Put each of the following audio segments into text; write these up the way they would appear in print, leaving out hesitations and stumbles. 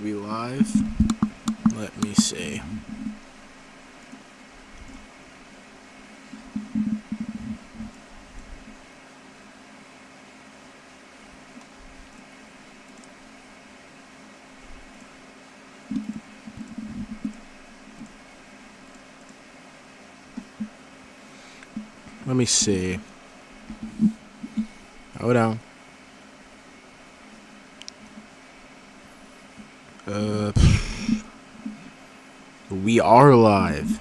We live? Let me see. Let me see. Hold on. We are live.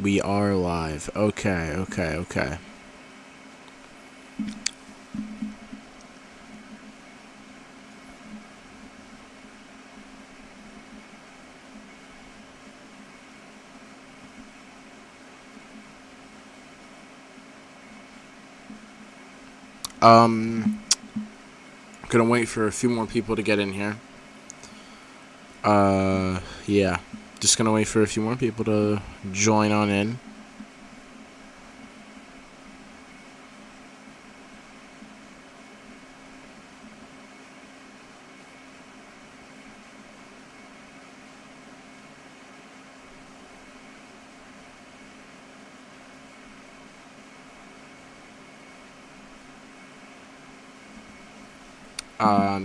We are live. Okay. Gonna wait for a few more people to get in here. Yeah. Just gonna wait for a few more people to join on in.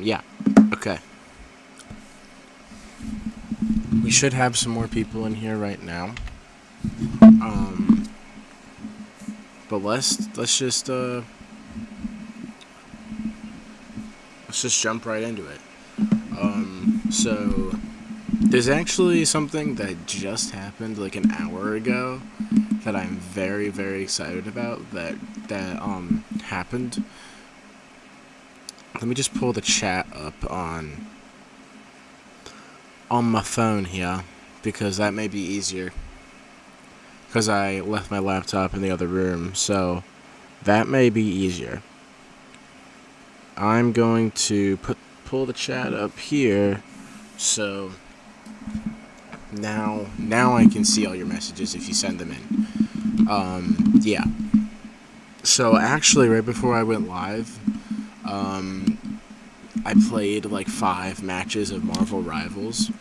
Yeah. Okay. We should have some more people in here right now. But let's just jump right into it. So there's actually something that just happened like an hour ago that I'm very, very excited about that happened. Let me just pull the chat up on my phone here, because that may be easier, because I left my laptop in the other room, so that may be easier. I'm going to pull the chat up here, so now I can see all your messages if you send them in. Yeah. So actually, right before I went live, I played like 5 matches of Marvel Rivals,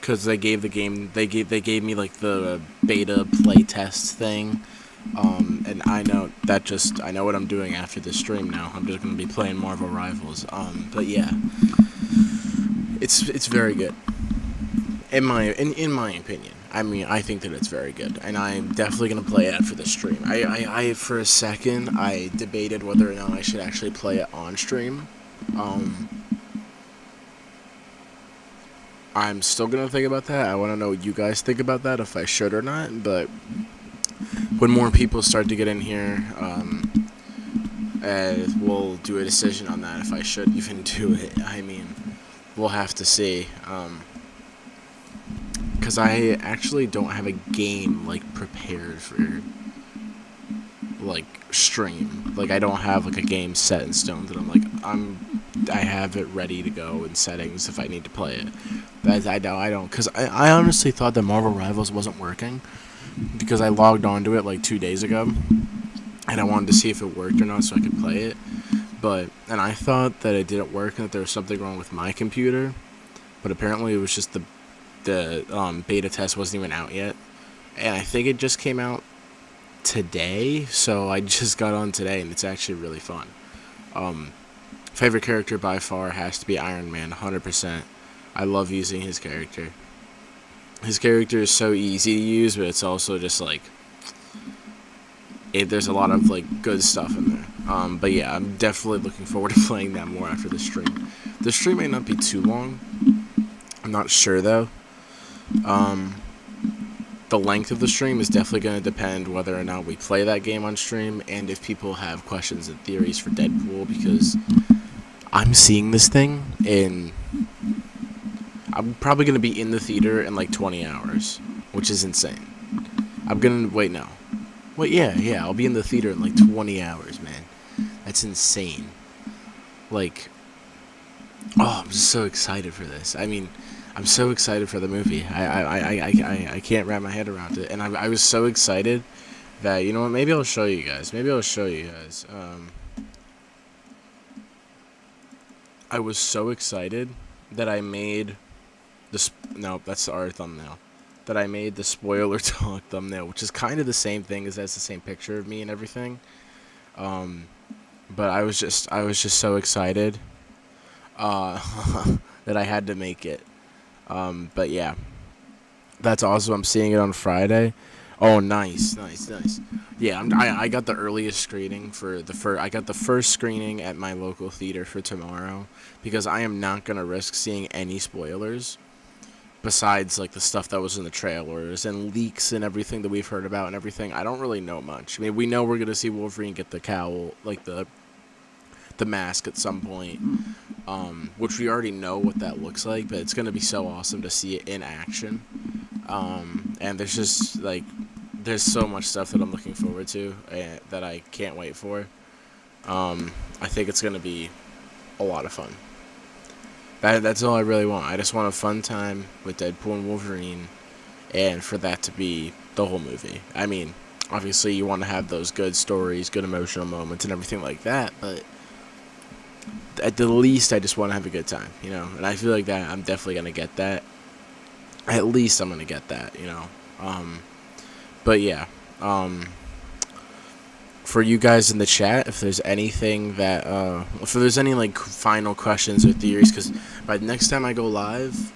because they gave me like the beta playtest thing, and I know what I'm doing after this stream now. I'm just gonna be playing Marvel Rivals, but yeah, it's very good, in my opinion. I mean, I think that it's very good, and I'm definitely gonna play it after the stream. I for a second I debated whether or not I should actually play it on stream. I'm still gonna think about that. I want to know what you guys think about that, if I should or not. But when more people start to get in here, we'll do a decision on that, if I should even do it. I mean, we'll have to see. Because I actually don't have a game like prepared for like stream. Like, I don't have like a game set in stone that I have it ready to go in settings if I need to play it. But I don't, because I honestly thought that Marvel Rivals wasn't working, because I logged onto it like 2 days ago, and I wanted to see if it worked or not so I could play it. And I thought that it didn't work and that there was something wrong with my computer, but apparently it was just the beta test wasn't even out yet, and I think it just came out today, so I just got on today, and it's actually really fun. Favorite character by far has to be Iron Man, 100%. I love using his character. His character is so easy to use, but it's also just like, there's a lot of like good stuff in there. But yeah, I'm definitely looking forward to playing that more after the stream. The stream may not be too long. I'm not sure though. The length of the stream is definitely going to depend whether or not we play that game on stream, and if people have questions and theories for Deadpool, because I'm seeing this thing I'm probably going to be in the theater in like 20 hours, which is insane. Yeah, I'll be in the theater in like 20 hours, man. That's insane. Like, oh, I'm just so excited for this. I mean, I'm so excited for the movie. I can't wrap my head around it. And I was so excited that, you know what, maybe I'll show you guys. I was so excited that I made no, that's our thumbnail. That I made the spoiler talk thumbnail, which is kind of the same thing as that's the same picture of me and everything. Um, but I was just so excited that I had to make it. But yeah, that's awesome. I'm seeing it on Friday. Oh, nice, nice, nice. Yeah, I got the earliest screening for the first. I got the first screening at my local theater for tomorrow because I am not gonna risk seeing any spoilers besides like the stuff that was in the trailers and leaks and everything that we've heard about and everything. I don't really know much. I mean, we know we're gonna see Wolverine get the cowl, like the mask at some point, which we already know what that looks like. But it's gonna be so awesome to see it in action. And there's just like there's so much stuff that I'm looking forward to and that I can't wait for. I think it's gonna be a lot of fun. That's all I really want. I just want a fun time with Deadpool and Wolverine, and for that to be the whole movie. I mean, obviously you want to have those good stories, good emotional moments, and everything like that, but at the least, I just want to have a good time, you know? And I feel like that I'm definitely going to get that. At least I'm going to get that, you know? But yeah, for you guys in the chat, if there's anything that, if there's any, like, final questions or theories, because by the next time I go live,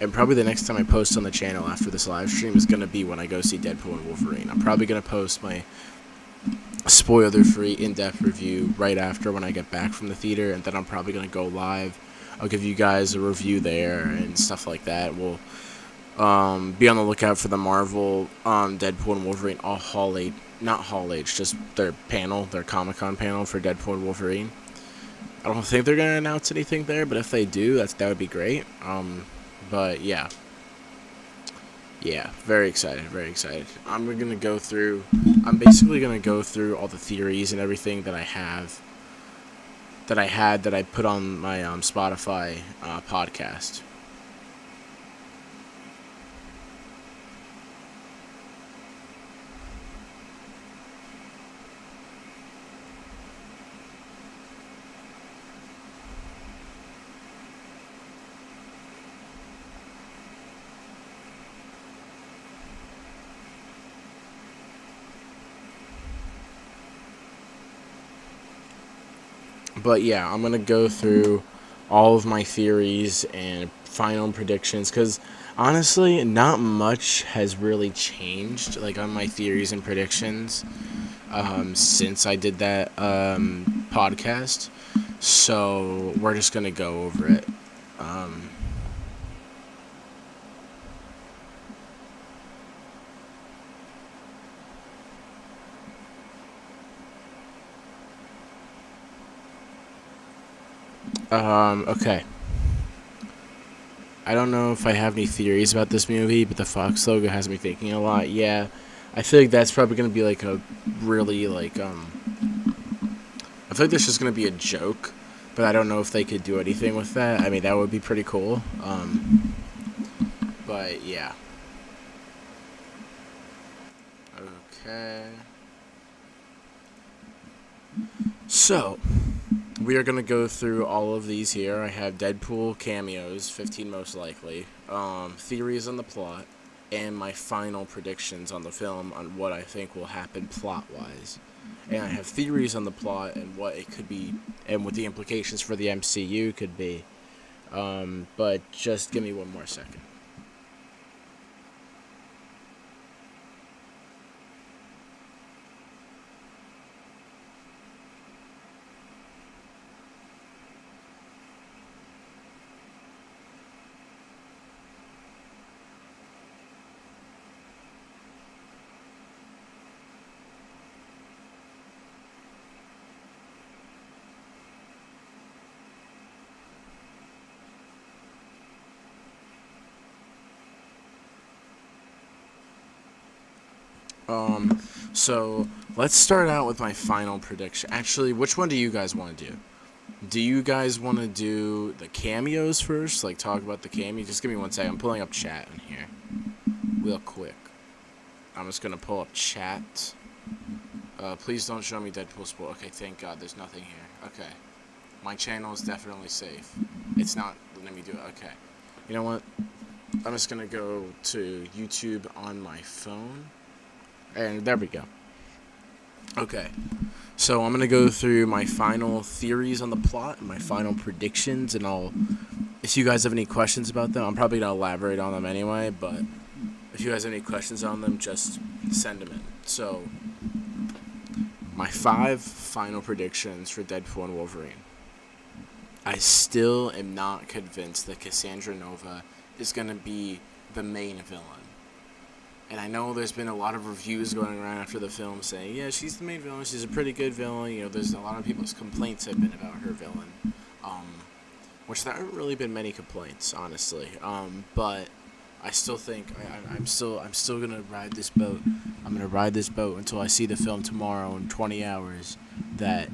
and probably the next time I post on the channel after this live stream is going to be when I go see Deadpool and Wolverine. I'm probably going to post my spoiler-free, in-depth review right after when I get back from the theater, and then I'm probably going to go live. I'll give you guys a review there and stuff like that. We'll be on the lookout for the Marvel Deadpool and Wolverine not Hall H, just their panel, their Comic-Con panel for Deadpool and Wolverine. I don't think they're going to announce anything there, but if they do, that would be great. But yeah. Yeah, very excited, very excited. I'm basically going to go through all the theories and everything that I put on my Spotify podcast. But yeah, I'm going to go through all of my theories and final predictions, because honestly, not much has really changed, like, on my theories and predictions since I did that podcast. So we're just going to go over it. Okay. I don't know if I have any theories about this movie, but the Fox logo has me thinking a lot. Yeah, I feel like that's probably going to be like a really like I feel like this is going to be a joke, but I don't know if they could do anything with that. I mean, that would be pretty cool. But yeah. Okay. So, we are going to go through all of these here. I have Deadpool cameos, 15 most likely, theories on the plot, and my final predictions on the film on what I think will happen plot-wise. And I have theories on the plot and what it could be, and what the implications for the MCU could be. But just give me one more second. So let's start out with my final prediction. Actually, which one do you guys want to do? Do you guys want to do the cameos first? Like, talk about the cameo? Just give me one second. I'm pulling up chat in here real quick. I'm just going to pull up chat. Please don't show me Deadpool spoil. Okay, thank God there's nothing here. Okay. My channel is definitely safe. It's not letting me do it. Okay. You know what? I'm just gonna go to YouTube on my phone. And there we go. Okay. So I'm gonna go through my final theories on the plot and my final predictions, and if you guys have any questions about them, I'm probably gonna elaborate on them anyway, but if you guys have any questions on them, just send them in. So, my 5 final predictions for Deadpool and Wolverine. I still am not convinced that Cassandra Nova is going to be the main villain. And I know there's been a lot of reviews going around after the film saying, yeah, she's the main villain, she's a pretty good villain. You know, there's a lot of people's complaints have been about her villain. Which there haven't really been many complaints, honestly. But I still think I'm still gonna ride this boat. I'm gonna ride this boat until I see the film tomorrow in 20 hours that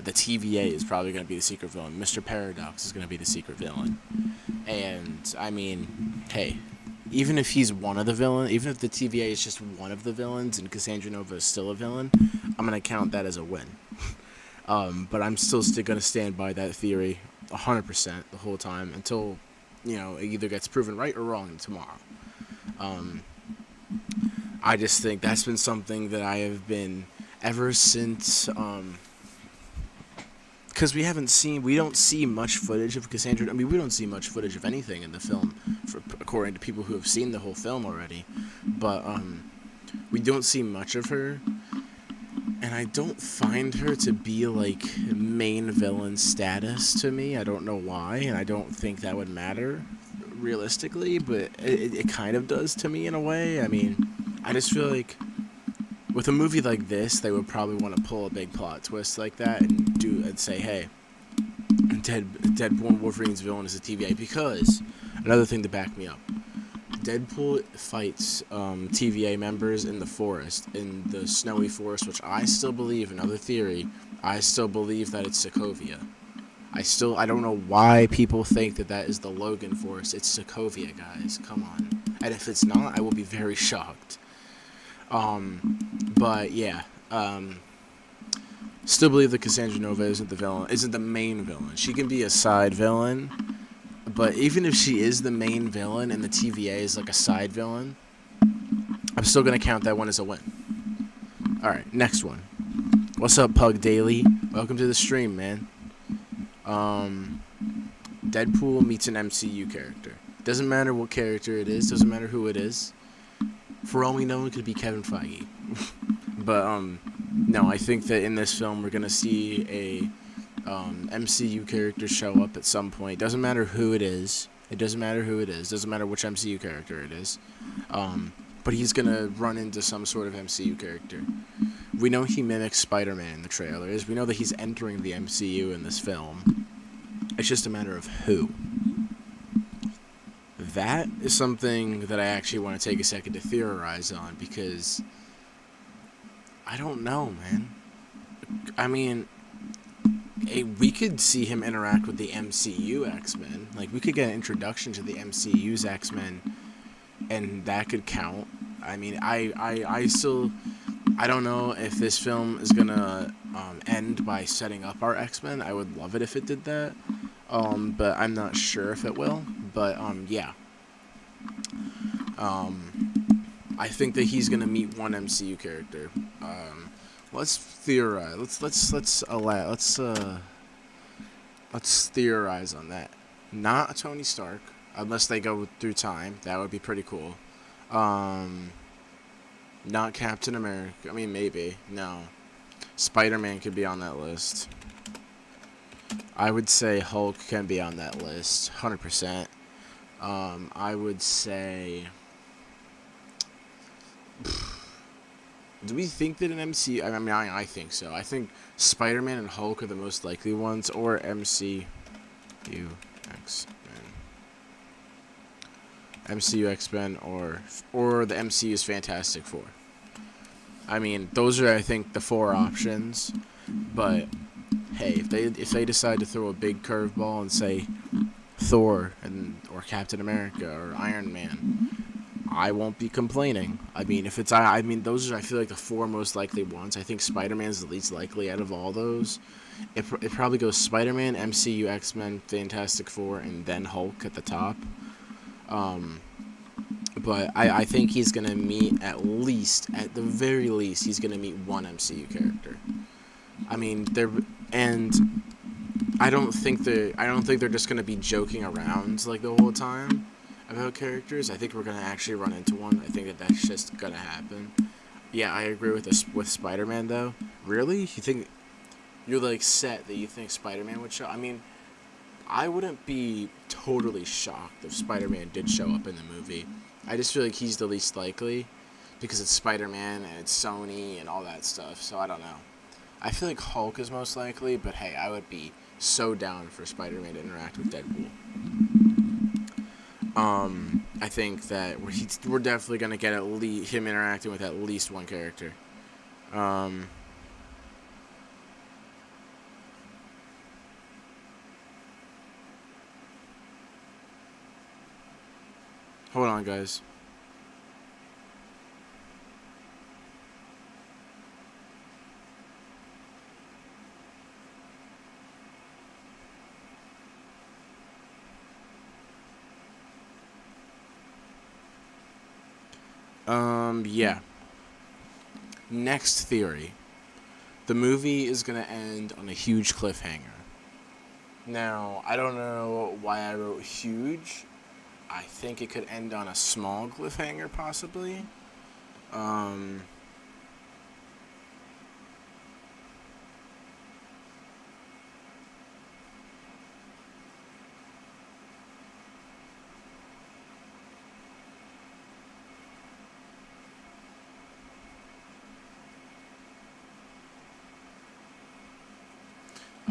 the TVA is probably gonna be the secret villain. Mr. Paradox is gonna be the secret villain. And I mean, hey, even if he's one of the villains, even if the TVA is just one of the villains and Cassandra Nova is still a villain, I'm gonna count that as a win. But I'm still gonna stand by that theory 100% the whole time until, you know, it either gets proven right or wrong tomorrow. I just think that's been something that I have been ever since, because we don't see much footage of Cassandra. I mean, we don't see much footage of anything in the film, according to people who have seen the whole film already. But we don't see much of her. And I don't find her to be, like, main villain status to me. I don't know why, and I don't think that would matter realistically, but it kind of does to me in a way. I mean, I just feel like with a movie like this, they would probably want to pull a big plot twist like that and say, hey, Deadpool and Wolverine's villain is a TVA, because, another thing to back me up, Deadpool fights TVA members in the forest, in the snowy forest, which I still believe, another theory, I still believe that it's Sokovia. I don't know why people think that is the Logan forest. It's Sokovia, guys. Come on. And if it's not, I will be very shocked. But yeah, still believe that Cassandra Nova isn't the main villain. She can be a side villain. But even if she is the main villain and the TVA is like a side villain, I'm still going to count that one as a win. Alright, next one. What's up, Pug Daily? Welcome to the stream, man. Deadpool meets an MCU character. Doesn't matter what character it is, doesn't matter who it is. For all we know, it could be Kevin Feige. But, no, I think that in this film we're going to see a MCU characters show up at some point. Doesn't matter who it is. Doesn't matter which MCU character it is. But he's gonna run into some sort of MCU character. We know he mimics Spider-Man in the trailers. We know that he's entering the MCU in this film. It's just a matter of who. That is something that I actually want to take a second to theorize on, because I don't know, man. I mean, we could see him interact with the MCU X-Men. Like, we could get an introduction to the MCU's X-Men, and that could count. I mean, I still, I don't know if this film is gonna end by setting up our X-Men. I would love it if it did that, but I'm not sure if it will. But yeah, I think that he's gonna meet one MCU character. Let's theorize. Let's theorize on that. Not Tony Stark, unless they go through time. That would be pretty cool. Not Captain America. I mean, maybe. No. Spider-Man could be on that list. I would say Hulk can be on that list, 100%. I would say... Do we think that an MCU... I mean, I think so. I think Spider-Man and Hulk are the most likely ones, or MCU X-Men. MCU X-Men, or the MCU's Fantastic Four. I mean, those are, I think, the 4 options. But, hey, if they decide to throw a big curveball and say Thor or Captain America or Iron Man, I won't be complaining. I mean, if it's, I mean, those are, I feel like, the four most likely ones. I think Spider-Man's the least likely out of all those. It probably goes Spider-Man, MCU, X-Men, Fantastic Four, and then Hulk at the top. But I think he's gonna meet at the very least, he's gonna meet one MCU character. I mean, and I don't think they're just gonna be joking around like the whole time about characters. I think we're gonna actually run into one. I think that's just gonna happen. Yeah, I agree with this with Spider-Man though. Really? You think you're like set that you think Spider-Man would show? I mean, I wouldn't be totally shocked if Spider-Man did show up in the movie. I just feel like he's the least likely because it's Spider-Man and it's Sony and all that stuff. So I don't know. I feel like Hulk is most likely, but hey, I would be so down for Spider-Man to interact with Deadpool. I think that we're definitely gonna get at least him interacting with at least one character. Um, Hold on, guys. Yeah. Next theory. The movie is gonna end on a huge cliffhanger. Now, I don't know why I wrote huge. I think it could end on a small cliffhanger, possibly. Um,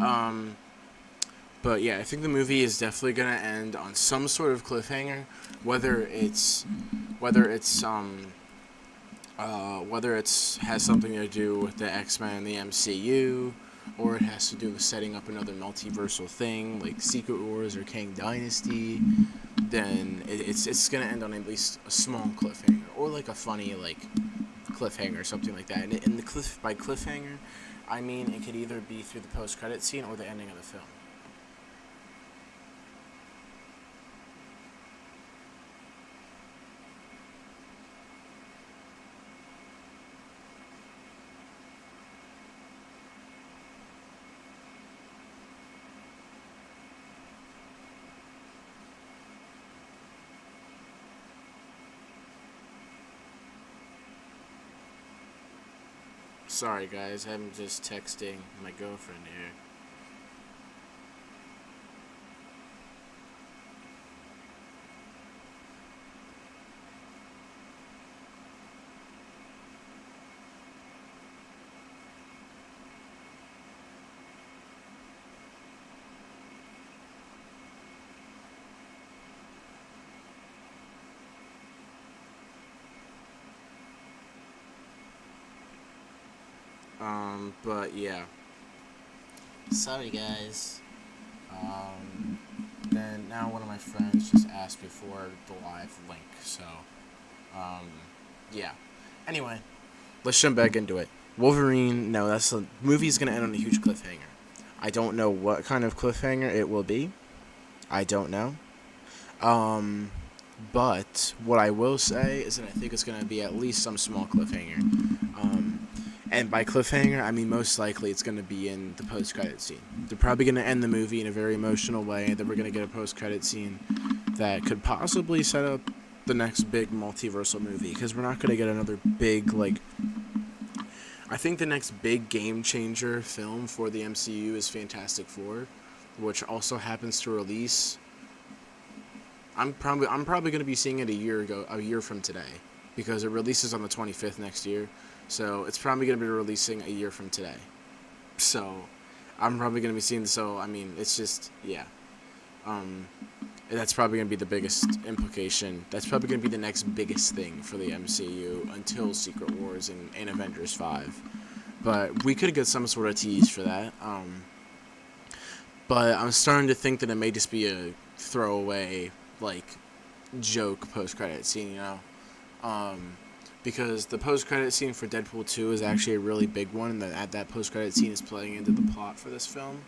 um, but yeah, I think the movie is definitely gonna end on some sort of cliffhanger, whether it's whether it's whether it's has something to do with the X-Men and the MCU, or it has to do with setting up another multiversal thing like Secret Wars or Kang Dynasty. Then it's gonna end on at least a small cliffhanger or like a funny like cliffhanger or something like that. And the by cliffhanger, I mean it could either be through the post credit scene or the ending of the film. Sorry guys, I'm just texting my girlfriend here. But yeah. Sorry guys. Um, then now one of my friends just asked me for the live link, so um, yeah. Anyway, let's jump back into it. Wolverine. No, that's the movie's gonna end on a huge cliffhanger. I don't know what kind of cliffhanger it will be. I don't know. Um, but what I will say is that I think it's gonna be at least some small cliffhanger. Um, and by cliffhanger, I mean most likely it's gonna be in the post-credit scene. They're probably gonna end the movie in a very emotional way, and then we're gonna get a post-credit scene that could possibly set up the next big multiversal movie. Because we're not gonna get another big like. I think the next big game changer film for the MCU is Fantastic Four, which also happens to release. I'm probably going to be seeing it a year from today, because it releases on the 25th next year. So it's probably going to be releasing a year from today. So I'm probably going to be seeing. So I mean, it's just yeah. Um, that's probably going to be the biggest implication. That's probably going to be the next biggest thing for the MCU until Secret Wars and Avengers 5. But we could get some sort of tease for that. But I'm starting to think that it may just be a throwaway, like, joke post-credit scene, you know? Because the post-credit scene for Deadpool 2 is actually a really big one, and that post-credit scene is playing into the plot for this film.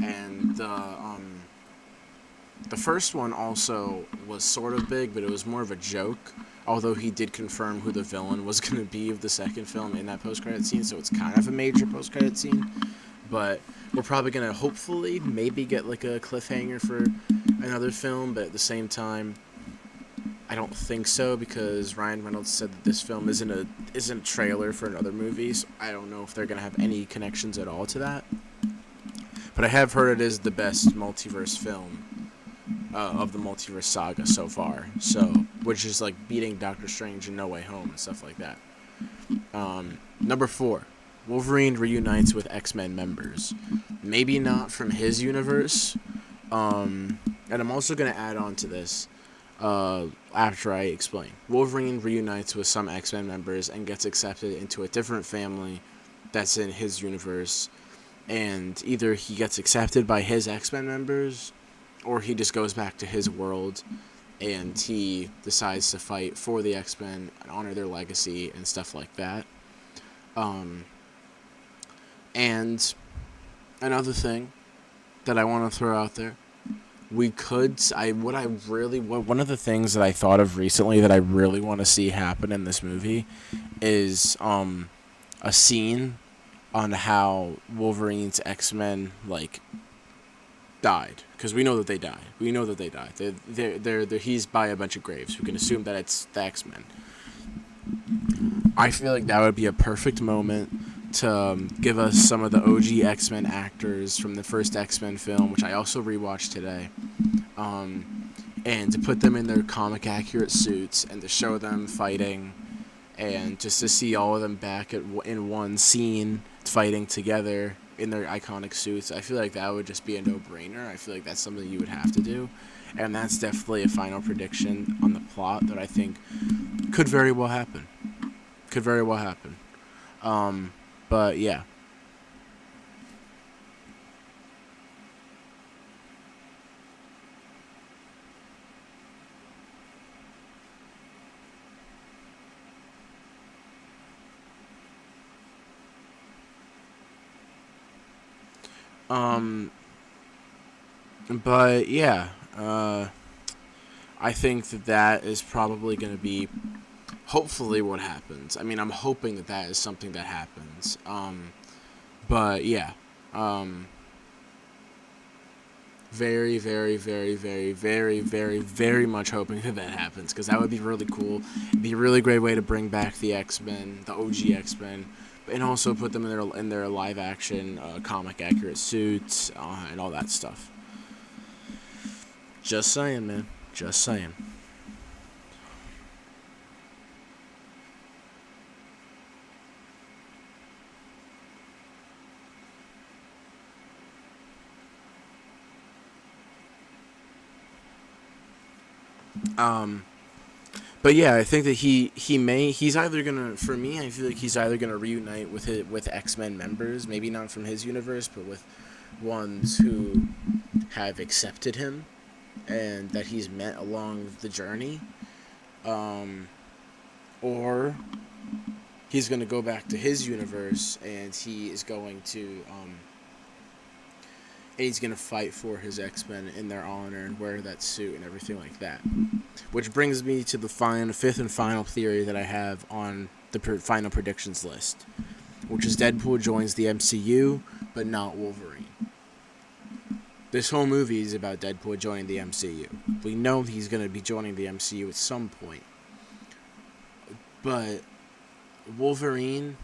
And the first one also was sort of big, but it was more of a joke. Although he did confirm who the villain was going to be of the second film in that post-credit scene, so it's kind of a major post-credit scene. But we're probably going to hopefully maybe get like a cliffhanger for another film, but at the same time, I don't think so, because Ryan Reynolds said that this film isn't a trailer for another movie, so I don't know if they're going to have any connections at all to that. But I have heard it is the best multiverse film of the multiverse saga so far, so which is like beating Doctor Strange and No Way Home and stuff like that. Number 4, Wolverine reunites with X-Men members. Maybe not from his universe, and I'm also going to add on to this after I explain. Wolverine reunites with some X-Men members and gets accepted into a different family that's in his universe, and either he gets accepted by his X-Men members, or he just goes back to his world and he decides to fight for the X-Men and honor their legacy and stuff like that. And another thing that I want to throw out there, one of the things that I thought of recently that I really want to see happen in this movie is a scene on how Wolverine's X-Men died, because we know that they died. He's by a bunch of graves. We can assume that it's the X-Men. I feel like that would be a perfect moment to give us some of the OG X-Men actors from the first X-Men film, which I also rewatched today, and to put them in their comic accurate suits and to show them fighting, and just to see all of them back in one scene fighting together in their iconic suits. I feel like that would just be a no-brainer. I feel like that's something you would have to do, and that's definitely a final prediction on the plot that I think could very well happen. But yeah. But yeah, I think that is probably going to be hopefully what happens. I mean, I'm hoping that is something that happens. But yeah, very, very, very, very, very, very, very much hoping that happens, because that would be really cool. It'd be a really great way to bring back the X-Men, the OG X-Men, and also put them in their live action comic accurate suits and all that stuff. Just saying, man. Just saying. But yeah, I think that he's either gonna, for me, I feel like he's either gonna reunite with X-Men members, maybe not from his universe, but with ones who have accepted him and that he's met along the journey, or he's gonna go back to his universe and he's gonna fight for his X-Men in their honor and wear that suit and everything like that. Which brings me to the fifth and final theory that I have on the final predictions list, which is Deadpool joins the MCU, but not Wolverine. This whole movie is about Deadpool joining the MCU. We know he's going to be joining the MCU at some point. But Wolverine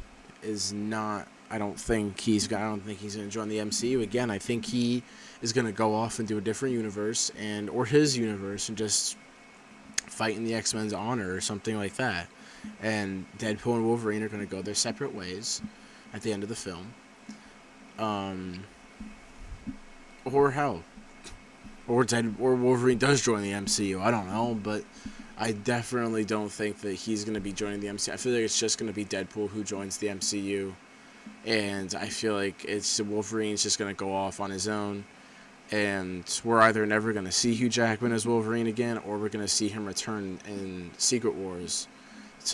is not... I don't think he's going to join the MCU again. I think he is going to go off into a different universe or his universe and just fight in the X-Men's honor or something like that. And Deadpool and Wolverine are going to go their separate ways at the end of the film. Or hell, or Wolverine does join the MCU. I don't know, but I definitely don't think that he's going to be joining the MCU. I feel like it's just going to be Deadpool who joins the MCU. And I feel like Wolverine's just going to go off on his own. And we're either never going to see Hugh Jackman as Wolverine again, or we're going to see him return in Secret Wars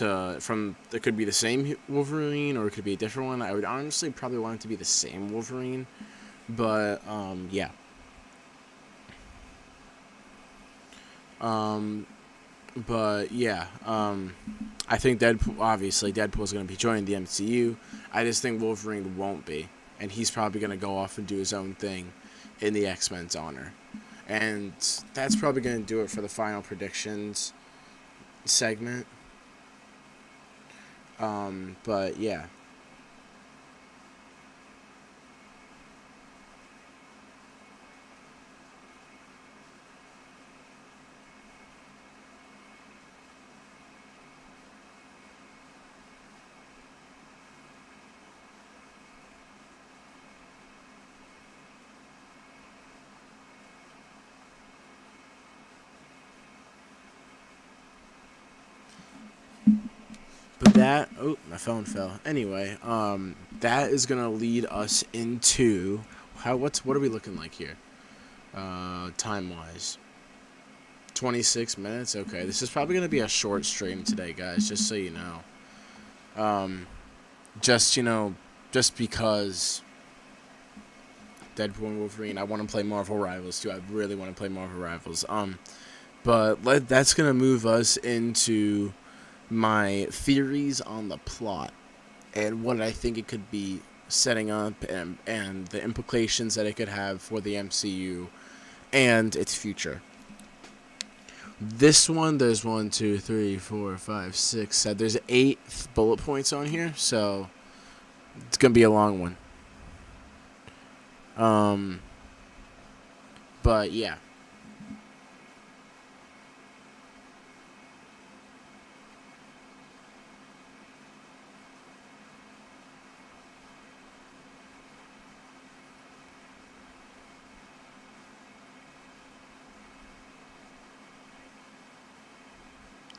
it could be the same Wolverine or it could be a different one. I would honestly probably want it to be the same Wolverine, but yeah. But yeah, I think Deadpool's going to be joining the MCU. I just think Wolverine won't be, and he's probably going to go off and do his own thing in the X-Men's honor. And that's probably going to do it for the final predictions segment. But yeah. But my phone fell. Anyway, that is gonna lead us into what are we looking like here? Time wise, 26 minutes. Okay, this is probably gonna be a short stream today, guys. Just so you know. Just just because Deadpool and Wolverine, I want to play Marvel Rivals too. I really want to play Marvel Rivals. But that's gonna move us into my theories on the plot and what I think it could be setting up and the implications that it could have for the MCU and its future. This one, there's 1, 2, 3, 4, 5, 6, 7. There's 8 bullet points on here, so it's gonna be a long one. But yeah.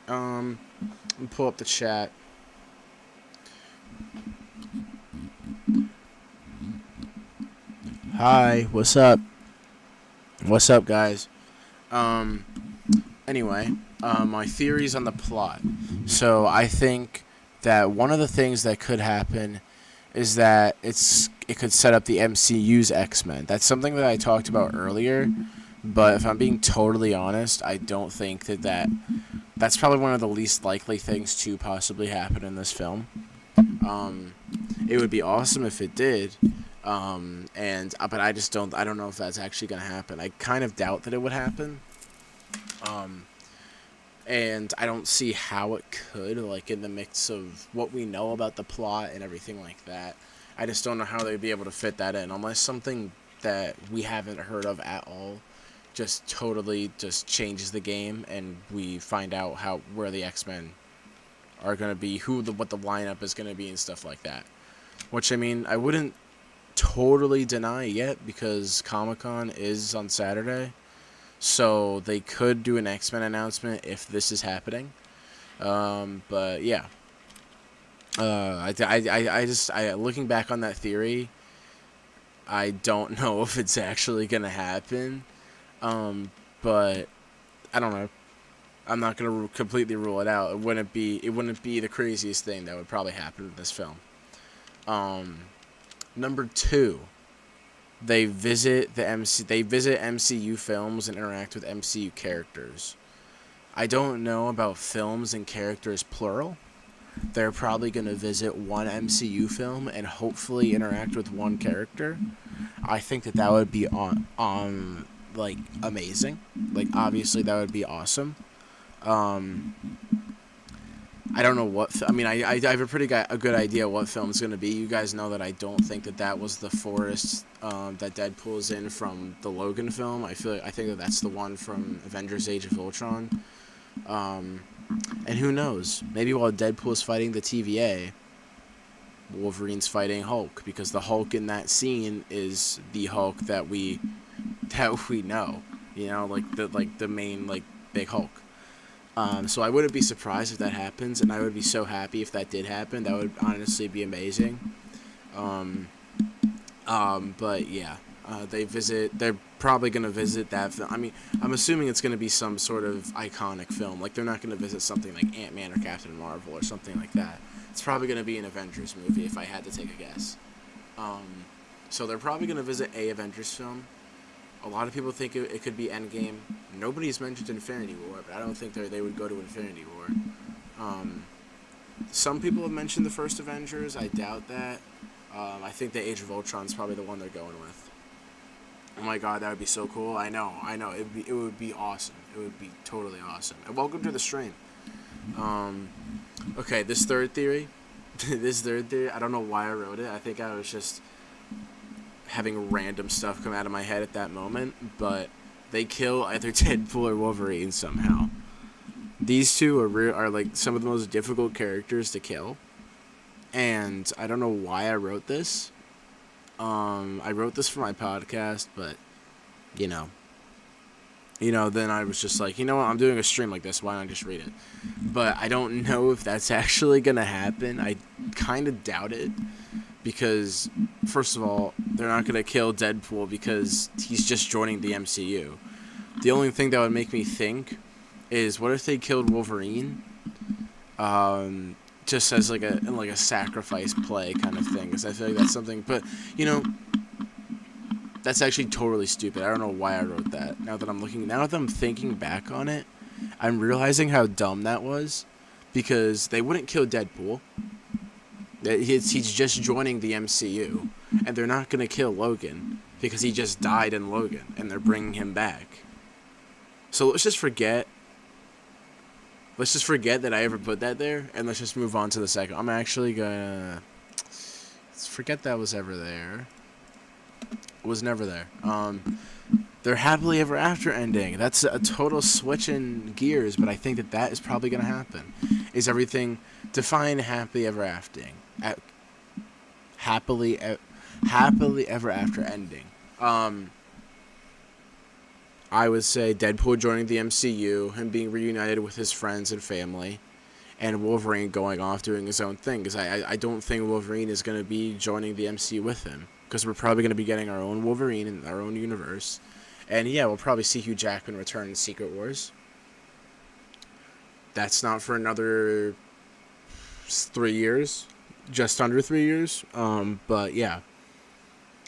Let me pull up the chat. Hi, what's up? What's up, guys? Anyway, my theories on the plot. So I think that one of the things that could happen is that it could set up the MCU's X-Men. That's something that I talked about earlier, but if I'm being totally honest, I don't think that's probably one of the least likely things to possibly happen in this film. It would be awesome if it did, but I don't know if that's actually going to happen. I kind of doubt that it would happen, and I don't see how it could, like, in the mix of what we know about the plot and everything like that. I just don't know how they'd be able to fit that in, unless something that we haven't heard of at all just totally just changes the game and we find out where the X-Men are going to be, what the lineup is going to be and stuff like that. Which, I mean, I wouldn't totally deny yet because Comic-Con is on Saturday. So they could do an X-Men announcement if this is happening. But yeah. Looking back on that theory, I don't know if it's actually going to happen. But I don't know. I'm not gonna completely rule it out. It wouldn't be the craziest thing that would probably happen in this film. Number 2, they visit MCU films and interact with MCU characters. I don't know about films and characters plural. They're probably gonna visit one MCU film and hopefully interact with one character. I think that would be like amazing. Like, obviously that would be awesome. I don't know what I have a good idea what film is going to be. You guys know that I don't think that was the forest that Deadpool is in from the Logan film. I think that's the one from Avengers Age of Ultron. And who knows, maybe while Deadpool is fighting the TVA, Wolverine's fighting Hulk, because the Hulk in that scene is the Hulk that we know, like the main, like, big Hulk. So I wouldn't be surprised if that happens, and I would be so happy if that did happen. That would honestly be amazing. But yeah, They're probably going to visit that film. I mean, I'm assuming it's going to be some sort of iconic film. Like, they're not going to visit something like Ant-Man or Captain Marvel or something like that. It's probably going to be an Avengers movie, if I had to take a guess. So they're probably going to visit a Avengers film. A lot of people think it could be Endgame. Nobody's mentioned Infinity War, but I don't think they would go to Infinity War. Some people have mentioned the first Avengers. I doubt that. I think the Age of Ultron is probably the one they're going with. Oh my god, that would be so cool. I know. It would be awesome. It would be totally awesome. And welcome to the stream. Okay, this third theory, I don't know why I wrote it. I think I was just having random stuff come out of my head at that moment, but they kill either Deadpool or Wolverine somehow. These two are like some of the most difficult characters to kill, and I don't know why I wrote this. I wrote this for my podcast, but then I was just like, you know what, I'm doing a stream like this, why not just read it? But I don't know if that's actually gonna happen. I kind of doubt it, because first of all, they're not gonna kill Deadpool because he's just joining the MCU. The only thing that would make me think is, what if they killed Wolverine, just as like a sacrifice play kind of thing? Because I feel like that's something, but that's actually totally stupid. I don't know why I wrote that. Now that I'm thinking back on it, I'm realizing how dumb that was, because they wouldn't kill Deadpool. He's just joining the MCU, and they're not gonna kill Logan because he just died in Logan, and they're bringing him back. So let's just forget that I ever put that there, and let's just move on to the second. I'm actually gonna forget that was ever there. It was never there. Their happily ever after ending. That's a total switch in gears, but I think that is probably gonna happen. Is everything define happily ever after? Happily ever after ending. I would say Deadpool joining the MCU, him being reunited with his friends and family, and Wolverine going off doing his own thing. Because I don't think Wolverine is going to be joining the MCU with him, because we're probably going to be getting our own Wolverine in our own universe. And yeah, we'll probably see Hugh Jackman return in Secret Wars. That's not for another 3 years, just under 3 years. But yeah,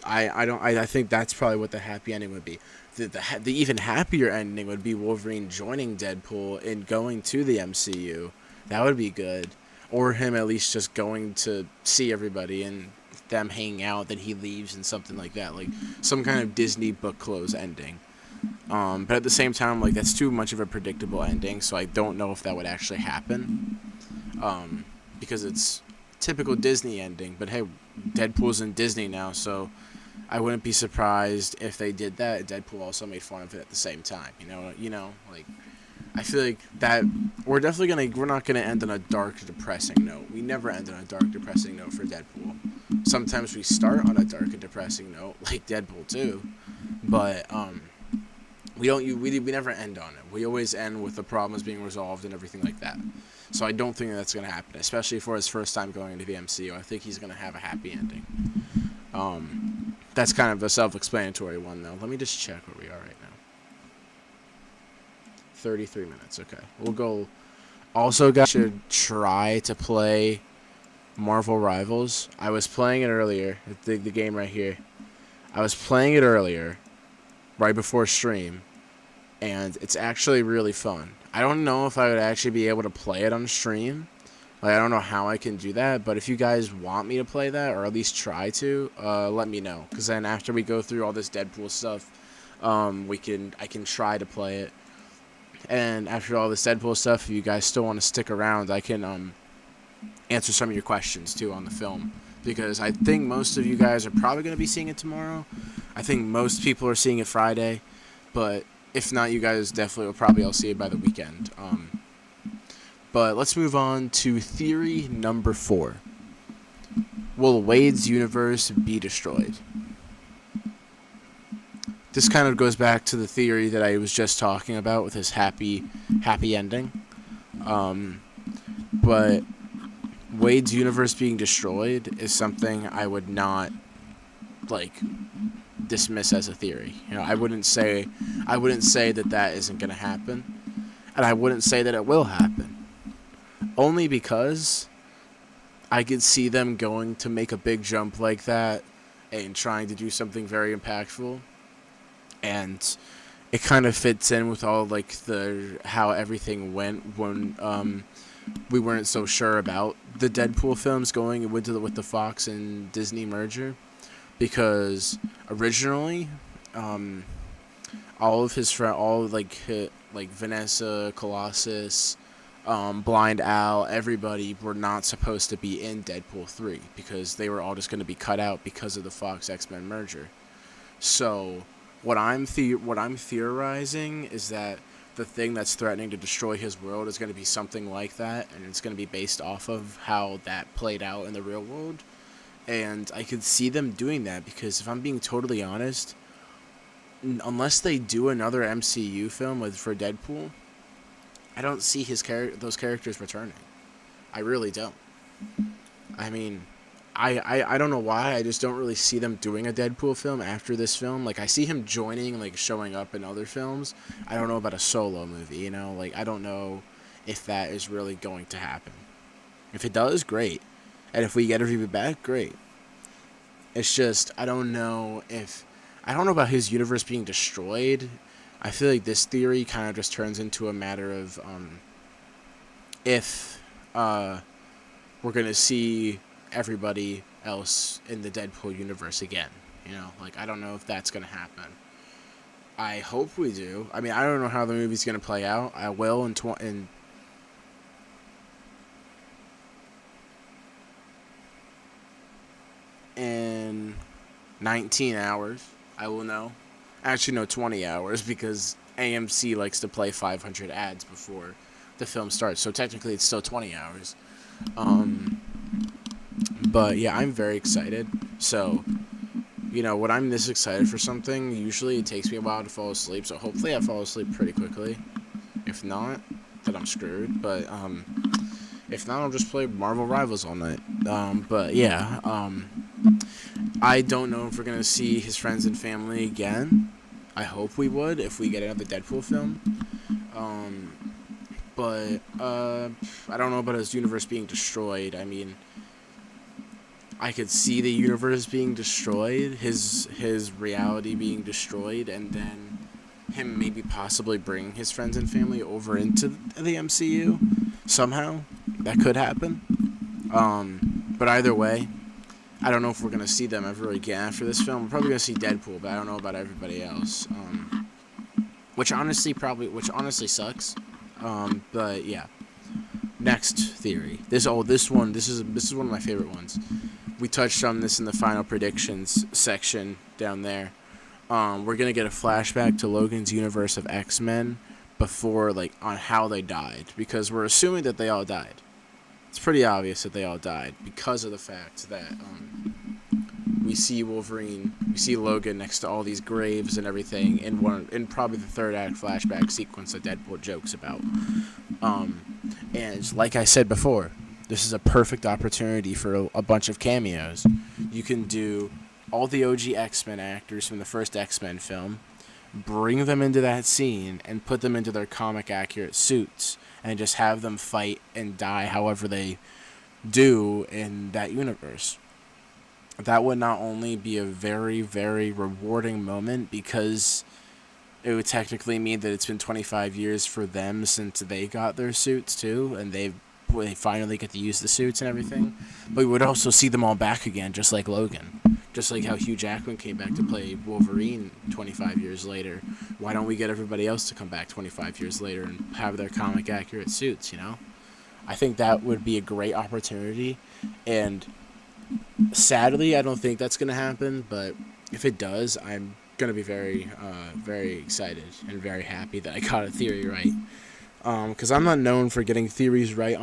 I think that's probably what the happy ending would be. The even happier ending would be Wolverine joining Deadpool and going to the MCU. That would be good. Or him at least just going to see everybody and them hanging out, then he leaves and something like that. Like some kind of Disney book close ending. But at the same time, like, that's too much of a predictable ending, so I don't know if that would actually happen. Because it's typical Disney ending. But hey, Deadpool's in Disney now, so I wouldn't be surprised if they did that. Deadpool also made fun of it at the same time. Like, I feel like that we're not gonna end on a dark, depressing note. We never end on a dark, depressing note for Deadpool. Sometimes we start on a dark and depressing note, like Deadpool 2, but we never end on it. We always end with the problems being resolved and everything like that. So I don't think that's gonna happen, especially for his first time going into the MCU. I think he's gonna have a happy ending. That's kind of a self-explanatory one, though. Let me just check where we are right now. 33 minutes, okay. We'll go. Also, guys, should try to play Marvel Rivals. I was playing it earlier, the game right here. I was playing it earlier, right before stream, and it's actually really fun. I don't know if I would actually be able to play it on stream. Like, I don't know how I can do that, but if you guys want me to play that, or at least try to, let me know. Because then after we go through all this Deadpool stuff, I can try to play it. And after all this Deadpool stuff, if you guys still want to stick around, I can answer some of your questions, too, on the film. Because I think most of you guys are probably going to be seeing it tomorrow. I think most people are seeing it Friday. But if not, you guys definitely will probably all see it by the weekend. But let's move on to theory number 4. Will Wade's universe be destroyed? This kind of goes back to the theory that I was just talking about with his happy ending. But Wade's universe being destroyed is something I would not, like, dismiss as a theory. I wouldn't say that isn't going to happen, and I wouldn't say that it will happen. Only because I could see them going to make a big jump like that and trying to do something very impactful, and it kind of fits in with all like the how everything went when we weren't so sure about the Deadpool films going with the Fox and Disney merger, because originally all of his friends, like Vanessa, Colossus, Blind Al, everybody were not supposed to be in Deadpool 3 because they were all just going to be cut out because of the Fox X-Men merger. So what I'm theorizing is that the thing that's threatening to destroy his world is going to be something like that, and it's going to be based off of how that played out in the real world. And I could see them doing that because if I'm being totally honest, unless they do another MCU film for Deadpool, I don't see those characters returning. I really don't. I mean, I don't know why. I just don't really see them doing a Deadpool film after this film. Like, I see him joining, like, showing up in other films. I don't know about a solo movie, Like, I don't know if that is really going to happen. If it does, great. And if we get everybody back, great. It's just, I don't know about his universe being destroyed. I feel like this theory kind of just turns into a matter of if we're going to see everybody else in the Deadpool universe again. Like, I don't know if that's going to happen. I hope we do. I mean, I don't know how the movie's going to play out. I will in 19 hours. I will know. Actually, no, 20 hours, because AMC likes to play 500 ads before the film starts. So technically, it's still 20 hours. But yeah, I'm very excited. So, when I'm this excited for something, usually it takes me a while to fall asleep. So hopefully I fall asleep pretty quickly. If not, then I'm screwed. But if not, I'll just play Marvel Rivals all night. But yeah, I don't know if we're going to see his friends and family again. I hope we would if we get another Deadpool film. But I don't know about his universe being destroyed. I mean, I could see the universe being destroyed, his reality being destroyed, and then him maybe possibly bringing his friends and family over into the MCU somehow. That could happen. But either way, I don't know if we're going to see them ever again after this film. We're probably going to see Deadpool, but I don't know about everybody else. Which honestly sucks. But yeah. Next theory. This is one of my favorite ones. We touched on this in the final predictions section down there. We're going to get a flashback to Logan's universe of X-Men before, on how they died, because we're assuming that they all died. It's pretty obvious that they all died because of the fact that we see Logan next to all these graves and everything in probably the third act flashback sequence that Deadpool jokes about. And like I said before, this is a perfect opportunity for a bunch of cameos. You can do all the OG X-Men actors from the first X-Men film, bring them into that scene, and put them into their comic-accurate suits, and just have them fight and die however they do in that universe. That would not only be a very, very rewarding moment, because it would technically mean that it's been 25 years for them since they got their suits too, and they finally get to use the suits and everything. But we would also see them all back again, just like Logan. Just like how Hugh Jackman came back to play Wolverine 25 years later. Why don't we get everybody else to come back 25 years later and have their comic-accurate suits, I think that would be a great opportunity, and sadly, I don't think that's going to happen, but if it does, I'm going to be very, very excited and very happy that I got a theory right. Because I'm not known for getting theories right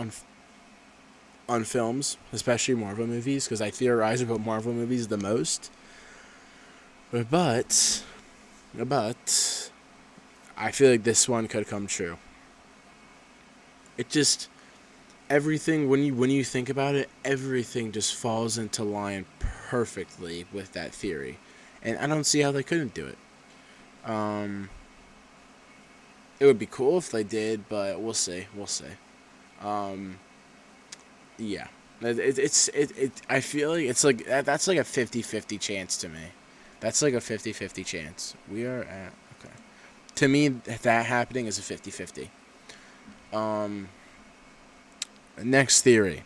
on films, especially Marvel movies, because I theorize about Marvel movies the most. But I feel like this one could come true. It just, everything, when you think about it, everything just falls into line perfectly with that theory. And I don't see how they couldn't do it. It would be cool if they did, but we'll see. We'll see. Yeah. I feel like it's like that's like a 50-50 chance to me. That's like a 50-50 chance. We are at okay. To me, that happening is a 50-50. Next theory.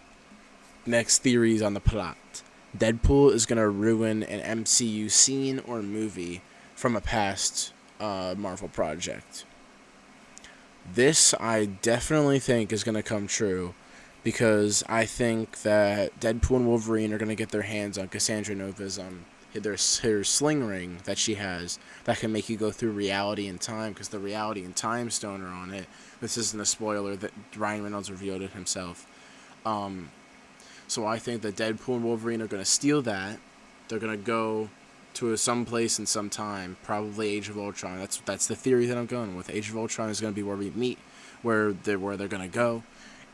Next theories on the plot. Deadpool is gonna ruin an MCU scene or movie from a past Marvel project. This I definitely think is gonna come true, because I think that Deadpool and Wolverine are gonna get their hands on Cassandra Nova's her sling ring that she has that can make you go through reality and time, because the reality and time stone are on it. This isn't a spoiler that Ryan Reynolds revealed it himself. So I think that Deadpool and Wolverine are going to steal that. They're going to go to some place in some time, probably Age of Ultron. That's the theory that I'm going with. Age of Ultron is going to be where we meet, where they're going to go.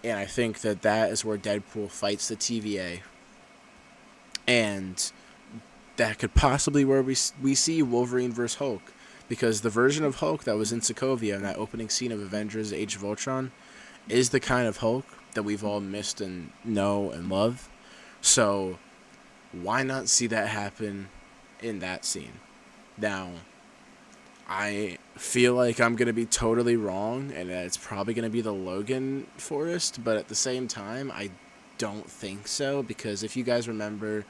And I think that is where Deadpool fights the TVA. And that could possibly where we see Wolverine vs. Hulk, because the version of Hulk that was in Sokovia in that opening scene of Avengers Age of Ultron is the kind of Hulk that we've all missed and know and love. So why not see that happen in that scene? Now, I feel like I'm going to be totally wrong, and that it's probably going to be the Logan forest, but at the same time, I don't think so, because if you guys remember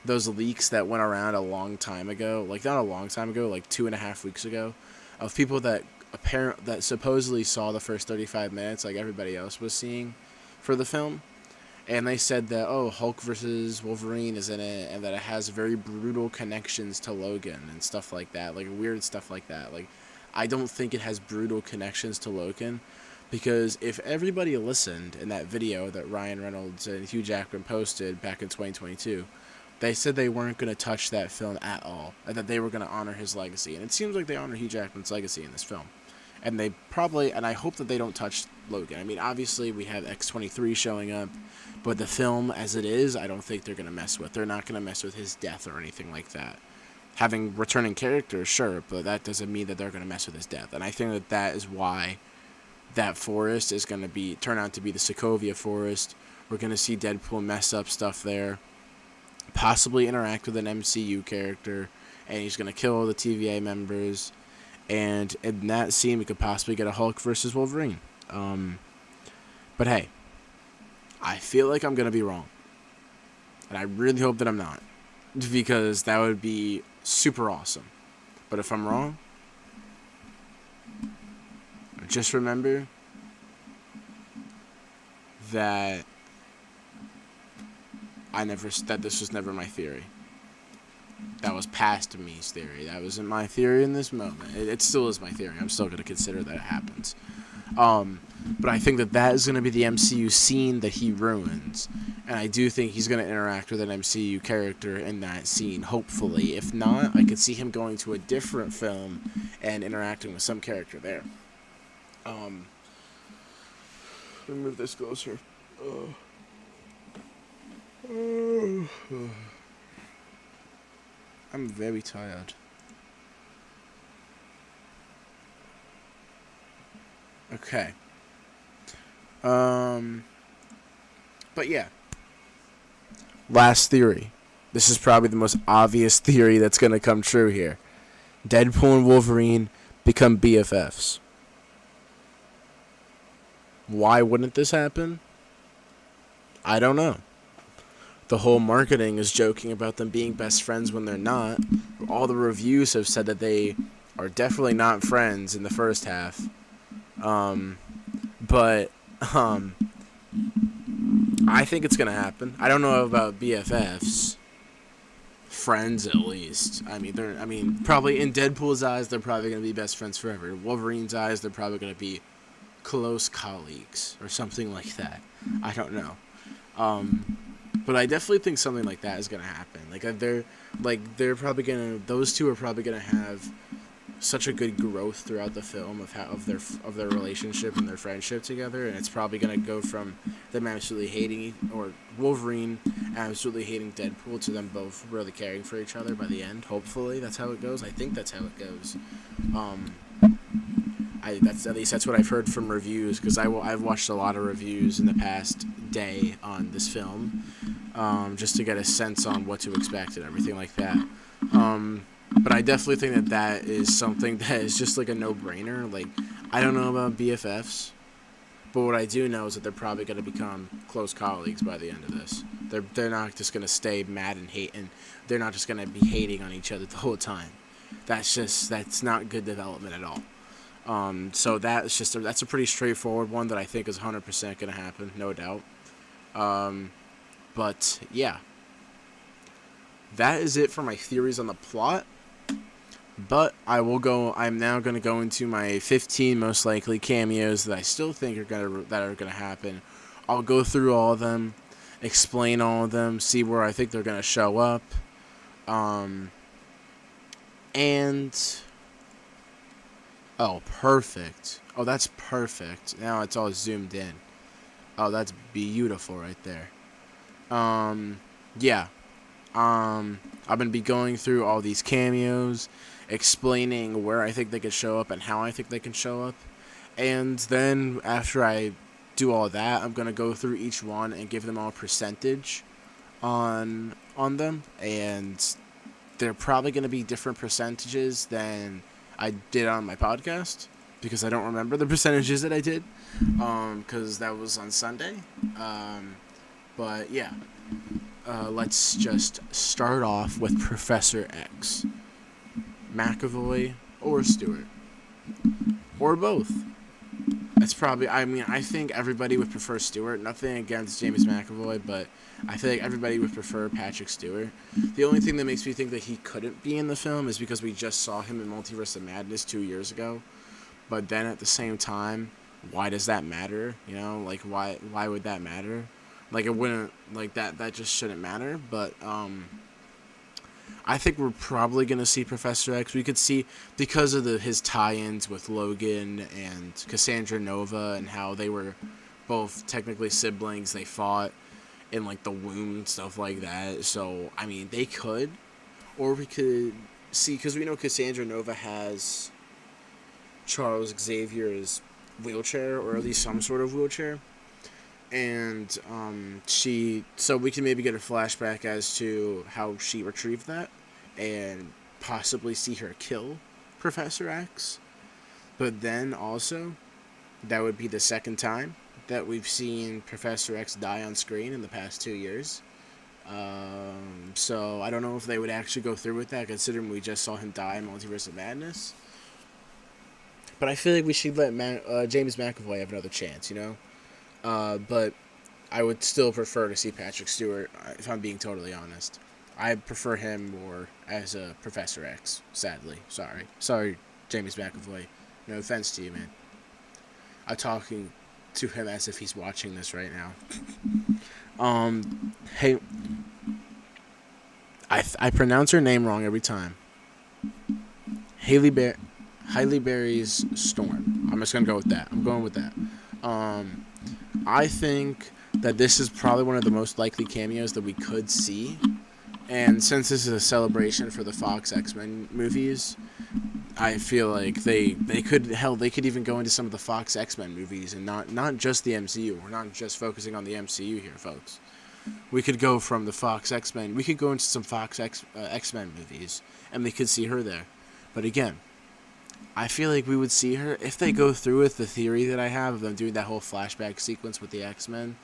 those leaks that went around a long time ago, like not a long time ago, like 2.5 weeks ago, of people that supposedly saw the first 35 minutes like everybody else was seeing for the film, and they said that Hulk versus Wolverine is in it, and that it has very brutal connections to Logan and stuff like that, like weird stuff like that. Like, I don't think it has brutal connections to Logan, because if everybody listened in that video that Ryan Reynolds and Hugh Jackman posted back in 2022, they said they weren't going to touch that film at all, and that they were going to honor his legacy. And it seems like they honor Hugh Jackman's legacy in this film. And they probably, and I hope that they don't touch Logan. I mean, obviously, we have X-23 showing up, but the film as it is, I don't think they're going to mess with. They're not going to mess with his death or anything like that. Having returning characters, sure, but that doesn't mean that they're going to mess with his death. And I think that is why that forest is going to turn out to be the Sokovia forest. We're going to see Deadpool mess up stuff there, possibly interact with an MCU character, and he's going to kill all the TVA members. And in that scene, we could possibly get a Hulk versus Wolverine. But hey, I feel like I'm going to be wrong. And I really hope that I'm not, because that would be super awesome. But if I'm wrong, just remember that this was never my theory. That was past me's theory. That wasn't my theory in this moment. It still is my theory. I'm still going to consider that it happens. But I think that is going to be the MCU scene that he ruins. And I do think he's going to interact with an MCU character in that scene, hopefully. If not, I could see him going to a different film and interacting with some character there. Let me move this closer. I'm very tired. Okay. But yeah. Last theory. This is probably the most obvious theory that's going to come true here. Deadpool and Wolverine become BFFs. Why wouldn't this happen? I don't know. The whole marketing is joking about them being best friends when they're not. All the reviews have said that they are definitely not friends in the first half. But I think it's gonna happen. I don't know about BFFs. Friends, at least. I mean, probably in Deadpool's eyes, they're probably gonna be best friends forever. In Wolverine's eyes, they're probably gonna be close colleagues or something like that. I don't know. But I definitely think something like that is gonna happen. Those two are probably gonna have such a good growth throughout the film of their relationship and their friendship together, and it's probably gonna go from them absolutely hating or Wolverine absolutely hating Deadpool to them both really caring for each other by the end. Hopefully, that's how it goes. I think that's how it goes. That's at least that's what I've heard from reviews, because I've watched a lot of reviews in the past day on this film, just to get a sense on what to expect and everything like that. But I definitely think that is something that is just like a no-brainer. Like, I don't know about BFFs, but what I do know is that they're probably going to become close colleagues by the end of this. They're not just going to stay mad and hate, and they're not just going to be hating on each other the whole time. That's not good development at all. So that's a pretty straightforward one that I think is 100% going to happen, no doubt. But yeah, that is it for my theories on the plot. But I'm now going to go into my 15 most likely cameos that I still think are going to happen. I'll go through all of them, explain all of them, see where I think they're going to show up. Oh, perfect. Oh, that's perfect. Now it's all zoomed in. Oh, that's beautiful right there. Yeah. I'm going to be going through all these cameos, explaining where I think they could show up and how I think they can show up. And then after I do all that, I'm going to go through each one and give them all a percentage on them. And they're probably going to be different percentages than I did on my podcast, because I don't remember the percentages that I did, because that was on Sunday. But yeah. Let's just start off with Professor X. McAvoy or Stewart. Or both. That's probably, I think everybody would prefer Stewart. Nothing against James McAvoy, but I think everybody would prefer Patrick Stewart. The only thing that makes me think that he couldn't be in the film is because we just saw him in Multiverse of Madness 2 years ago. But then at the same time, why does that matter? You know, like, why would that matter? Like, it wouldn't, like, that just shouldn't matter, but, I think we're probably going to see Professor X. We could see, because of his tie-ins with Logan and Cassandra Nova and how they were both technically siblings, they fought in, like, the womb and stuff like that, so, I mean, they could, or we could see, because we know Cassandra Nova has Charles Xavier's wheelchair, or at least some sort of wheelchair. And so we can maybe get a flashback as to how she retrieved that, and possibly see her kill Professor X. But then also, that would be the second time that we've seen Professor X die on screen in the past 2 years. So I don't know if they would actually go through with that, considering we just saw him die in Multiverse of Madness. But I feel like we should let James McAvoy have another chance, you know? But I would still prefer to see Patrick Stewart, if I'm being totally honest. I prefer him more as a Professor X, sadly. Sorry, James McAvoy. No offense to you, man. I'm talking to him as if he's watching this right now. Hey, I pronounce her name wrong every time. Halle Berry's Storm. I'm just gonna go with that. I'm going with that. I think that this is probably one of the most likely cameos that we could see. And since this is a celebration for the Fox X-Men movies, I feel like they could even go into some of the Fox X-Men movies and not just the MCU. We're not just focusing on the MCU here, folks. We could go from the Fox X-Men. We could go into some Fox X-Men movies, and we could see her there. But again, I feel like we would see her if they go through with the theory that I have of them doing that whole flashback sequence with the X-Men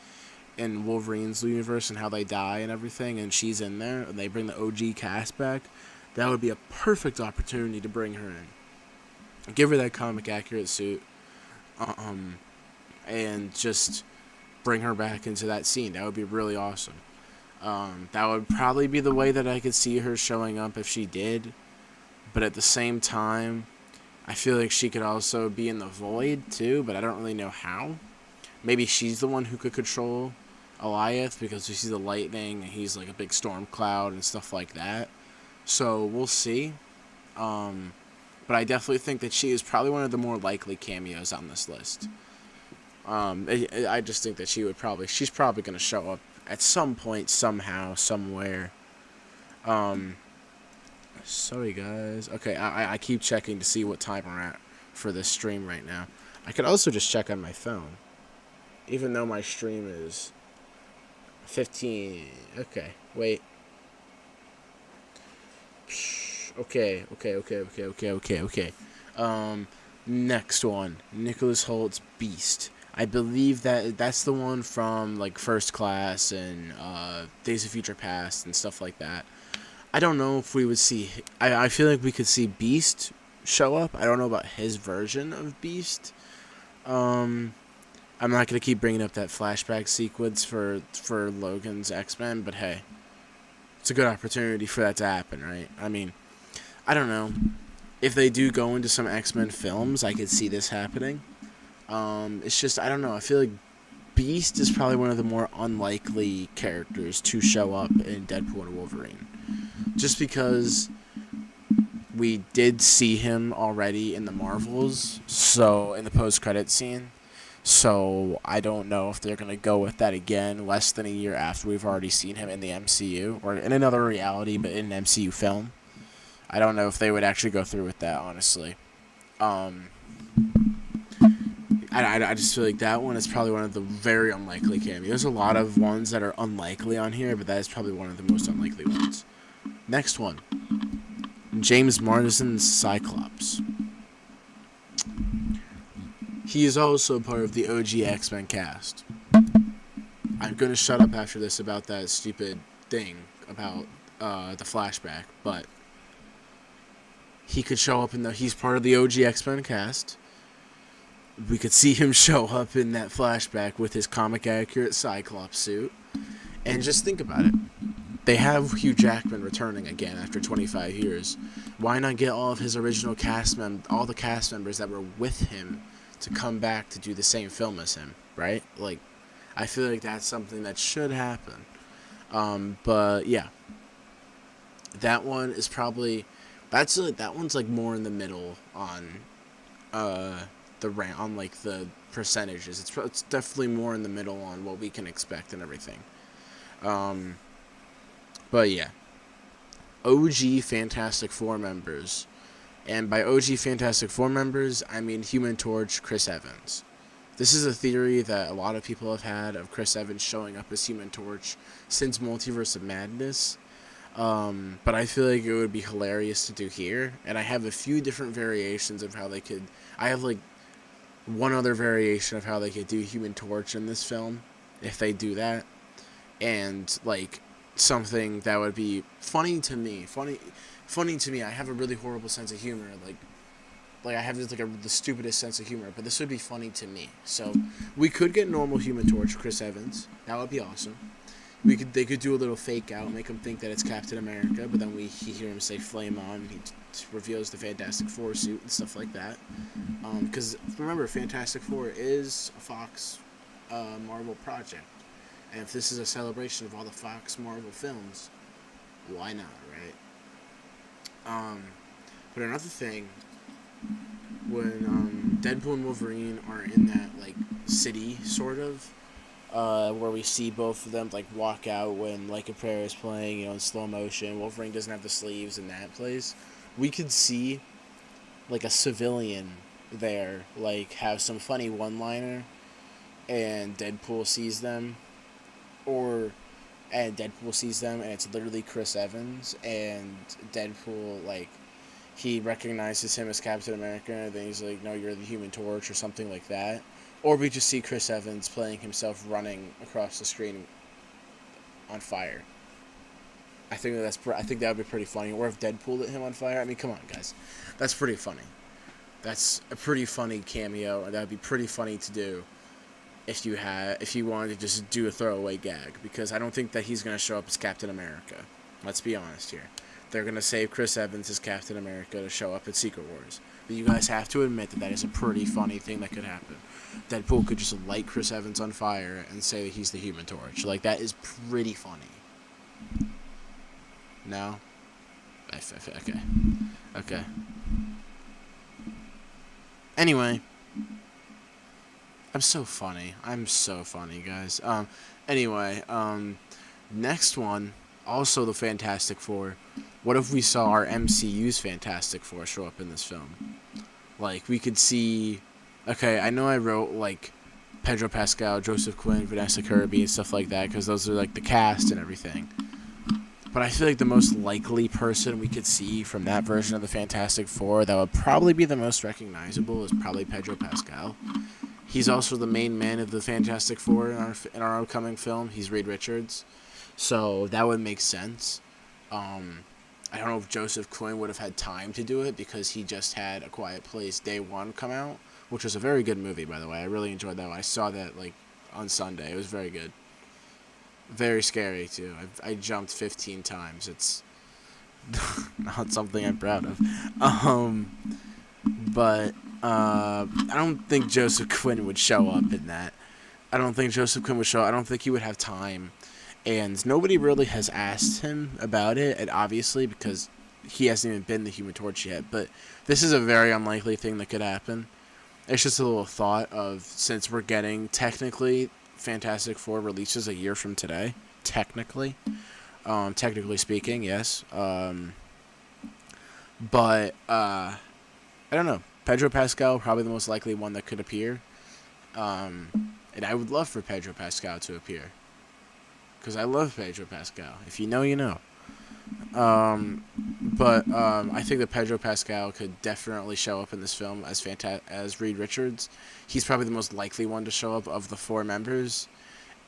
in Wolverine's universe and how they die and everything, and she's in there, and they bring the OG cast back. That would be a perfect opportunity to bring her in. Give her that comic accurate suit, and just bring her back into that scene. That would be really awesome. That would probably be the way that I could see her showing up if she did. But at the same time, I feel like she could also be in the void too, but I don't really know how. Maybe she's the one who could control Eliath because we see the lightning and he's like a big storm cloud and stuff like that. So we'll see. but I definitely think that she is probably one of the more likely cameos on this list. I just think that she's probably going to show up at some point, somehow, somewhere. Sorry guys. Okay, I keep checking to see what time we're at for this stream right now. I could also just check on my phone, even though my stream is 15. Okay, wait. Okay. Next one, Nicholas Holt's Beast. I believe that's the one from like First Class and Days of Future Past and stuff like that. I don't know if we would see. I feel like we could see Beast show up. I don't know about his version of Beast. I'm not gonna keep bringing up that flashback sequence for Logan's X-Men, but hey, it's a good opportunity for that to happen, right? I mean, I don't know. If they do go into some X-Men films, I could see this happening. It's just, I don't know. I feel like Beast is probably one of the more unlikely characters to show up in Deadpool and Wolverine. Just because we did see him already in the Marvels, so in the post-credit scene. So I don't know if they're going to go with that again less than a year after we've already seen him in the MCU, or in another reality, but in an MCU film. I don't know if they would actually go through with that, honestly. I just feel like that one is probably one of the very unlikely cameos. There's a lot of ones that are unlikely on here, but that is probably one of the most unlikely ones. Next one. James Marsden's Cyclops. He is also part of the OG X-Men cast. I'm going to shut up after this about that stupid thing about the flashback, but he could show up he's part of the OG X-Men cast. We could see him show up in that flashback with his comic-accurate Cyclops suit. And just think about it. They have Hugh Jackman returning again after 25 years. Why not get all of his original all the cast members that were with him to come back to do the same film as him, right? Like, I feel like that's something that should happen. But yeah. That one is probably... that one's like more in the middle on the percentages. It's definitely more in the middle on what we can expect and everything. But yeah, OG Fantastic Four members, and by OG Fantastic Four members I mean Human Torch, Chris Evans. This is a theory that a lot of people have had of Chris Evans showing up as Human Torch since Multiverse of Madness. But I feel like it would be hilarious to do here, and I have a few different variations of how they could... I have, like, one other variation of how they could do Human Torch in this film, if they do that, and, like, something that would be funny to me. Funny to me. I have a really horrible sense of humor, like I have the stupidest sense of humor, but this would be funny to me. So, we could get normal Human Torch, Chris Evans. That would be awesome. They could do a little fake out, make him think that it's Captain America, but then we hear him say "Flame on," and he reveals the Fantastic Four suit and stuff like that. Because remember, Fantastic Four is a Fox Marvel project, and if this is a celebration of all the Fox Marvel films, why not, right? But another thing, when Deadpool and Wolverine are in that like city sort of. Where we see both of them like walk out when Like a Prayer is playing, in slow motion. Wolverine doesn't have the sleeves in that place. We could see like a civilian there, like have some funny one-liner, and Deadpool sees them, and it's literally Chris Evans, and Deadpool like he recognizes him as Captain America, and then he's like, "No, you're the Human Torch," or something like that. Or we just see Chris Evans playing himself running across the screen on fire. I think that would be pretty funny. Or if Deadpool lit him on fire. I mean, come on, guys. That's pretty funny. That's a pretty funny cameo, and that would be pretty funny to do if you wanted to just do a throwaway gag. Because I don't think that he's going to show up as Captain America. Let's be honest here. They're going to save Chris Evans as Captain America to show up at Secret Wars. But you guys have to admit that is a pretty funny thing that could happen. Deadpool could just light Chris Evans on fire and say that he's the Human Torch. Like, that is pretty funny. No? Okay. Anyway, I'm so funny. I'm so funny, guys. Anyway, next one, also the Fantastic Four. What if we saw our MCU's Fantastic Four show up in this film? Like, we could see... Okay, I know I wrote, like, Pedro Pascal, Joseph Quinn, Vanessa Kirby, and stuff like that, because those are, like, the cast and everything. But I feel like the most likely person we could see from that version of the Fantastic Four that would probably be the most recognizable is probably Pedro Pascal. He's also the main man of the Fantastic Four in our upcoming film. He's Reed Richards. So that would make sense. I don't know if Joseph Quinn would have had time to do it because he just had A Quiet Place Day 1 come out, which was a very good movie, by the way. I really enjoyed that one. I saw that like on Sunday. It was very good. Very scary, too. I jumped 15 times. It's not something I'm proud of. But I don't think Joseph Quinn would show up in that. I don't think Joseph Quinn would show up. I don't think he would have time. And nobody really has asked him about it, and obviously, because he hasn't even been the Human Torch yet. But this is a very unlikely thing that could happen. It's just a little thought of, since we're getting, technically, Fantastic Four releases a year from today. Technically. Technically speaking, yes. But, I don't know. Pedro Pascal, probably the most likely one that could appear. And I would love for Pedro Pascal to appear. Because I love Pedro Pascal. If you know, you know. But I think that Pedro Pascal could definitely show up in this film as Reed Richards. He's probably the most likely one to show up of the four members.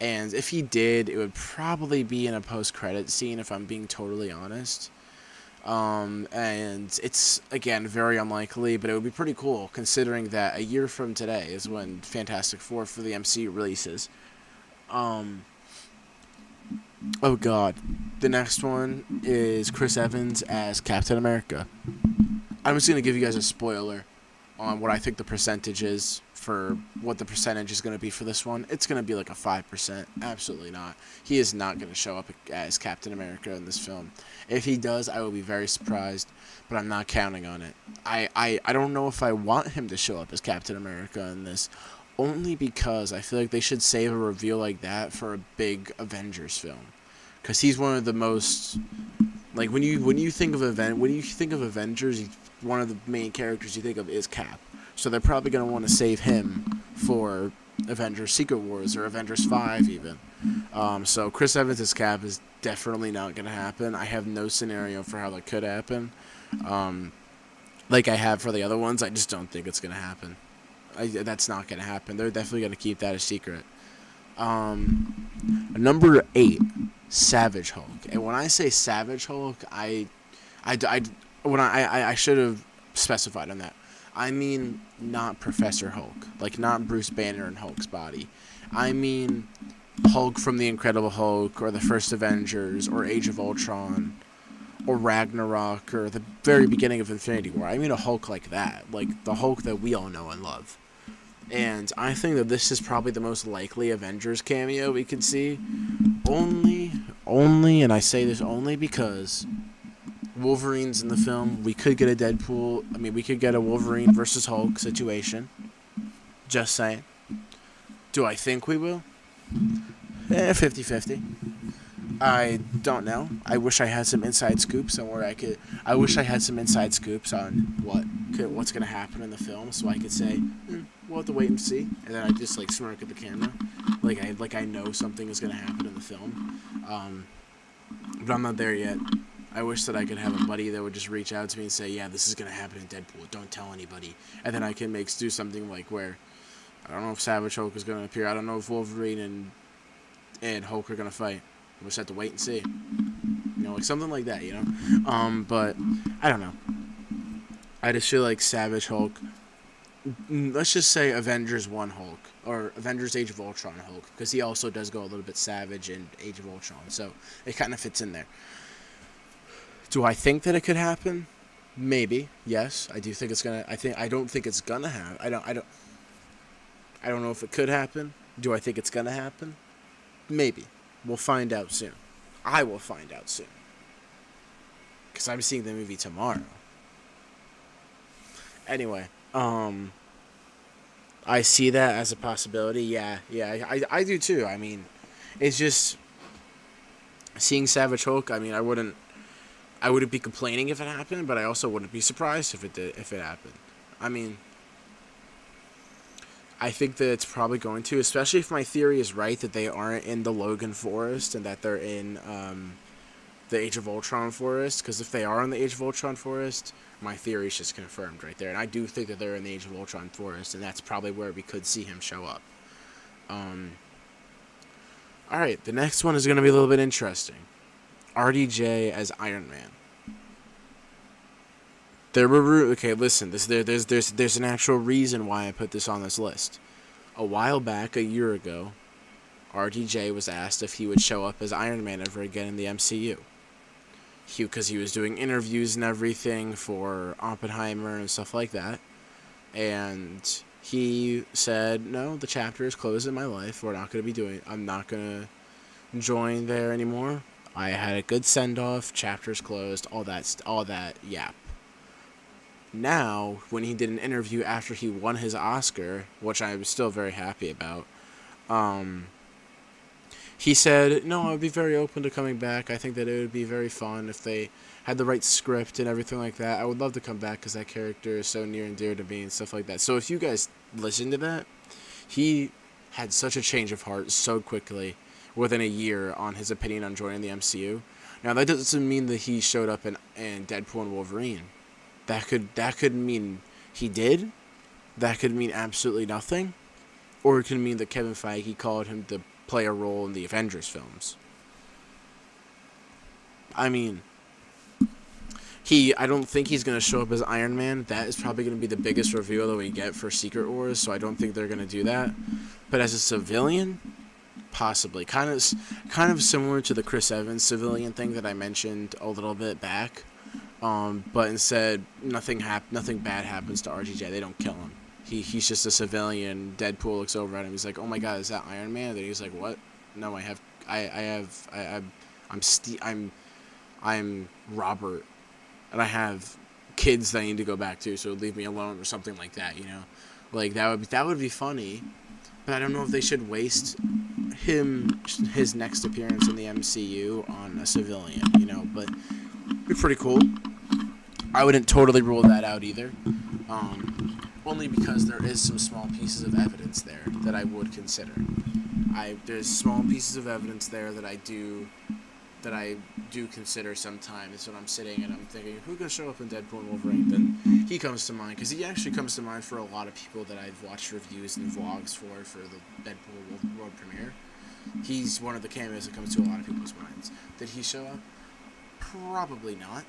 And if he did, it would probably be in a post-credit scene, if I'm being totally honest. And it's, again, very unlikely, but it would be pretty cool, considering that a year from today is when Fantastic Four for the MCU releases. Oh god. The next one is Chris Evans as Captain America. I'm just going to give you guys a spoiler on what I think the percentage is for what the percentage is going to be for this one. It's going to be like a 5%. Absolutely not. He is not going to show up as Captain America in this film. If he does, I will be very surprised, but I'm not counting on it. I don't know if I want him to show up as Captain America in this, only because I feel like they should save a reveal like that for a big Avengers film. Because he's one of the most, like, when you think of Avengers, one of the main characters you think of is Cap. So they're probably going to want to save him for Avengers Secret Wars or Avengers 5 even. So Chris Evans as Cap is definitely not going to happen. I have no scenario for how that could happen. Like I have for the other ones, I just don't think it's going to happen. That's not going to happen. They're definitely going to keep that a secret. Number 8, Savage Hulk. And when I say Savage Hulk, I should have specified on that. I mean not Professor Hulk, like not Bruce Banner in Hulk's body. I mean Hulk from the Incredible Hulk, or the First Avengers, or Age of Ultron, or Ragnarok, or the very beginning of Infinity War. I mean a Hulk like that, like the Hulk that we all know and love. And I think that this is probably the most likely Avengers cameo we could see. Only, and I say this only because Wolverine's in the film. We could get a Deadpool. I mean, we could get a Wolverine versus Hulk situation. Just saying. Do I think we will? 50-50. I don't know. I wish I had some inside scoops on where I wish I had some inside scoops on what's going to happen in the film, so I could say, we'll have to wait and see. And then I just like smirk at the camera, like I know something is going to happen in the film. But I'm not there yet. I wish that I could have a buddy that would just reach out to me and say, yeah, this is going to happen in Deadpool. Don't tell anybody. And then I can do something like where, I don't know if Savage Hulk is going to appear. I don't know if Wolverine and Hulk are going to fight. We'll just have to wait and see. You know, like something like that, you know? But, I don't know. I just feel like Savage Hulk, let's just say Avengers 1 Hulk, or Avengers Age of Ultron Hulk, because he also does go a little bit savage in Age of Ultron, so it kind of fits in there. Do I think that it could happen? Maybe, yes. I do think it's gonna. I don't think it's gonna happen. I don't know if it could happen. Do I think it's gonna happen? Maybe. We'll find out soon. I will find out soon. Because I'm seeing the movie tomorrow. Anyway, I see that as a possibility. Yeah, yeah, I do too. I mean, it's just seeing Savage Hulk. I mean, I wouldn't be complaining if it happened, but I also wouldn't be surprised if it happened. I mean, I think that it's probably going to, especially if my theory is right that they aren't in the Logan Forest and that they're in the Age of Ultron Forest. Because if they are in the Age of Ultron Forest, my theory is just confirmed right there. And I do think that they're in the Age of Ultron Forest, and that's probably where we could see him show up. All right, the next one is going to be a little bit interesting. RDJ as Iron Man. There were okay. Listen, there's an actual reason why I put this on this list. A while back, a year ago, RDJ was asked if he would show up as Iron Man ever again in the MCU. Because he was doing interviews and everything for Oppenheimer and stuff like that, and he said, "No, the chapter is closed in my life. I'm not gonna join there anymore. I had a good send off. Chapter's closed. All that. Yap." Now, when he did an interview after he won his Oscar, which I was still very happy about, he said, "No, I would be very open to coming back. I think that it would be very fun if they had the right script and everything like that. I would love to come back because that character is so near and dear to me and stuff like that." So if you guys listen to that, he had such a change of heart so quickly within a year on his opinion on joining the MCU. Now, that doesn't mean that he showed up in Deadpool and Wolverine. That could mean he did. That could mean absolutely nothing. Or it could mean that Kevin Feige called him to play a role in the Avengers films. I mean, I don't think he's going to show up as Iron Man. That is probably going to be the biggest reveal that we get for Secret Wars, so I don't think they're going to do that. But as a civilian, possibly. Kind of similar to the Chris Evans civilian thing that I mentioned a little bit back. But instead, nothing bad happens to RGJ. They don't kill him. He's just a civilian. Deadpool looks over at him. He's like, "Oh my God, is that Iron Man?" And he's like, "What? No, I'm Robert, and I have kids that I need to go back to. So leave me alone," or something like that. You know, like that would be funny. But I don't know if they should waste his next appearance in the MCU on a civilian. You know, but it'd be pretty cool. I wouldn't totally rule that out either. Only because there is some small pieces of evidence there that I would consider. There's small pieces of evidence there that I do consider sometimes when I'm sitting and I'm thinking, who could show up in Deadpool and Wolverine? Then he comes to mind, because he actually comes to mind for a lot of people that I've watched reviews and vlogs for the Deadpool world premiere. He's one of the cameos that comes to a lot of people's minds. Did he show up? Probably not.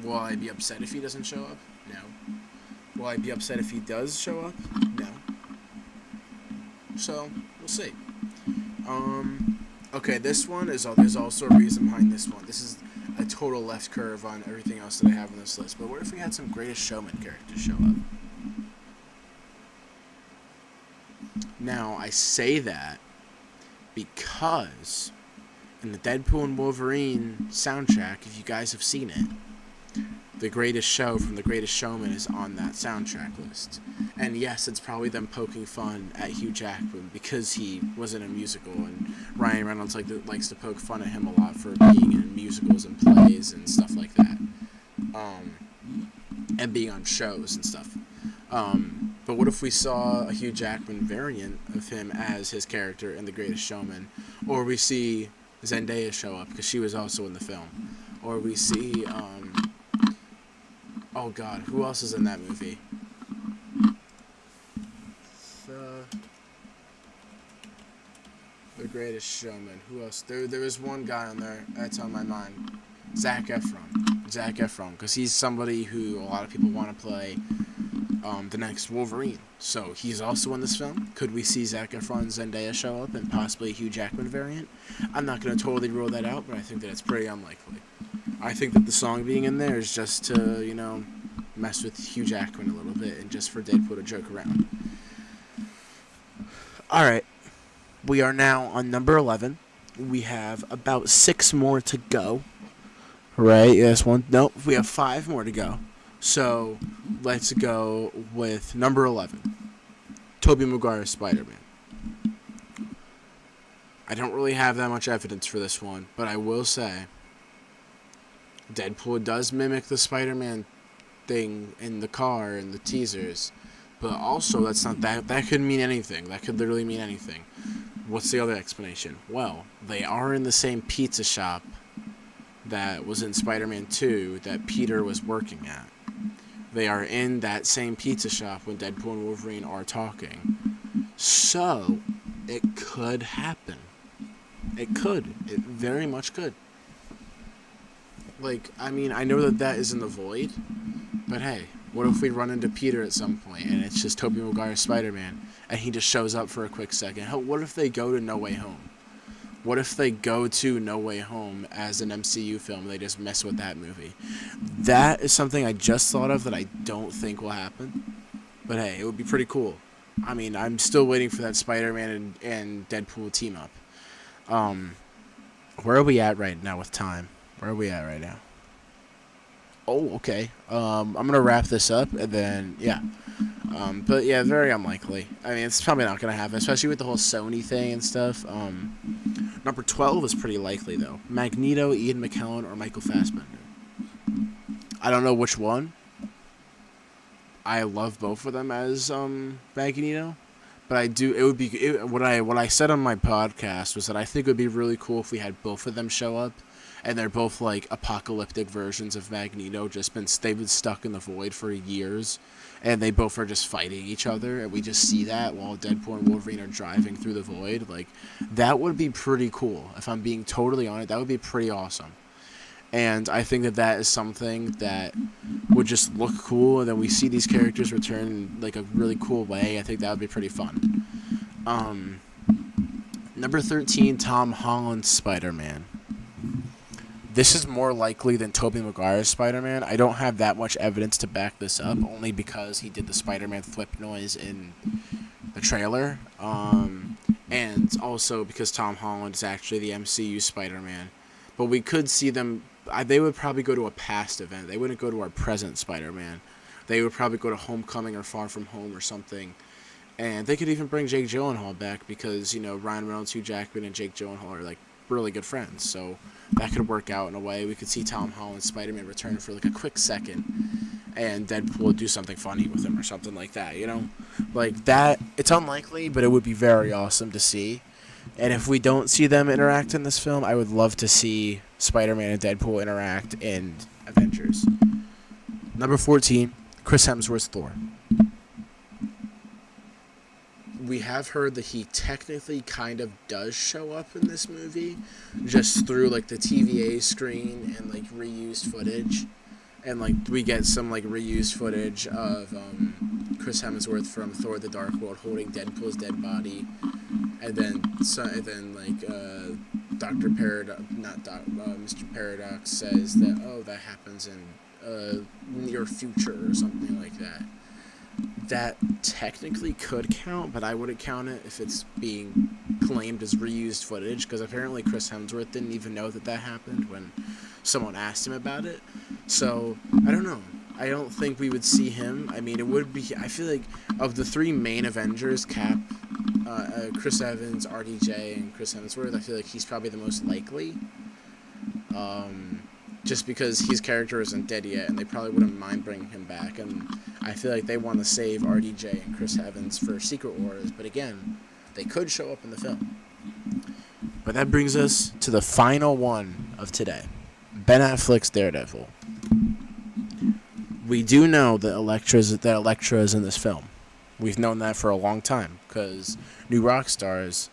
Will I be upset if he doesn't show up? No. Will I be upset if he does show up? No. So, we'll see. Okay, this one there's also a reason behind this one. This is a total left curve on everything else that I have on this list. But what if we had some Greatest Showman characters show up? Now, I say that because in the Deadpool and Wolverine soundtrack, if you guys have seen it, The Greatest Show from The Greatest Showman is on that soundtrack list. And yes, it's probably them poking fun at Hugh Jackman because he was in a musical, and Ryan Reynolds likes to poke fun at him a lot for being in musicals and plays and stuff like that. And being on shows and stuff. But what if we saw a Hugh Jackman variant of him as his character in The Greatest Showman? Or we see Zendaya show up because she was also in the film. Or we see, oh God, who else is in that movie? The Greatest Showman. Who else? There was one guy on there that's on my mind. Zac Efron, because he's somebody who a lot of people want to play the next Wolverine. So he's also in this film. Could we see Zac Efron and Zendaya show up and possibly a Hugh Jackman variant? I'm not going to totally rule that out, but I think that it's pretty unlikely. I think that the song being in there is just to, mess with Hugh Jackman a little bit and just for Deadpool to joke around. Alright, we are now on number 11. We have about 6 more to go. Right, yes, one. Nope, we have 5 more to go. So let's go with number 11, Tobey Maguire's Spider-Man. I don't really have that much evidence for this one, but I will say Deadpool does mimic the Spider-Man thing in the car and the teasers, but also that could mean anything. That could literally mean anything. What's the other explanation? Well, they are in the same pizza shop that was in Spider-Man 2 that Peter was working at. They are in that same pizza shop when Deadpool and Wolverine are talking. So, it could happen. It could. It very much could. Like, I mean, I know that is in the void, but hey, what if we run into Peter at some point and it's just Tobey Maguire's Spider-Man and he just shows up for a quick second? What if they go to No Way Home? What if they go to No Way Home as an MCU film and they just mess with that movie? That is something I just thought of that I don't think will happen. But hey, it would be pretty cool. I mean, I'm still waiting for that Spider-Man and Deadpool team up. Where are we at right now with time? Where are we at right now? Oh, okay. I'm going to wrap this up and then, yeah. But yeah, very unlikely. I mean, it's probably not going to happen, especially with the whole Sony thing and stuff. Number 12 is pretty likely, though. Magneto, Ian McKellen, or Michael Fassbender. I don't know which one. I love both of them as Magneto. But I do. It would be what I said on my podcast was that I think it would be really cool if we had both of them show up, and they're both like apocalyptic versions of Magneto. They've been stuck in the void for years, and they both are just fighting each other, and we just see that while Deadpool and Wolverine are driving through the void. Like, that would be pretty cool. If I'm being totally honest, that would be pretty awesome. And I think that is something that would just look cool, and then we see these characters return in like a really cool way. I think that would be pretty fun. Number 13, Tom Holland's Spider-Man. This is more likely than Tobey Maguire's Spider-Man. I don't have that much evidence to back this up, only because he did the Spider-Man flip noise in the trailer. And also because Tom Holland is actually the MCU Spider-Man. But we could see them. They would probably go to a past event. They wouldn't go to our present Spider-Man. They would probably go to Homecoming or Far From Home or something. And they could even bring Jake Gyllenhaal back because, Ryan Reynolds, Hugh Jackman, and Jake Gyllenhaal are, like, really good friends. So that could work out in a way. We could see Tom Holland's Spider-Man return for, like, a quick second. And Deadpool do something funny with him or something like that, Like, that, it's unlikely, but it would be very awesome to see. And if we don't see them interact in this film, I would love to see Spider-Man and Deadpool interact in Avengers. Number 14, Chris Hemsworth's Thor. We have heard that he technically kind of does show up in this movie, just through, like, the TVA screen and, like, reused footage. And, like, we get some, like, reused footage of Chris Hemsworth from Thor: The Dark World holding Deadpool's dead body. And then Mr. Paradox says that, that happens in near future or something like that. That technically could count, but I wouldn't count it if it's being claimed as reused footage, because apparently Chris Hemsworth didn't even know that happened when someone asked him about it. So, I don't know. I don't think we would see him. I mean, it would be... I feel like of the three main Avengers, Cap, Chris Evans, RDJ, and Chris Hemsworth, I feel like he's probably the most likely. Just because his character isn't dead yet, and they probably wouldn't mind bringing him back. And I feel like they want to save RDJ and Chris Evans for Secret Wars. But again, they could show up in the film. But that brings us to the final one of today. Ben Affleck's Daredevil. We do know that Elektra is in this film. We've known that for a long time, because New Rockstars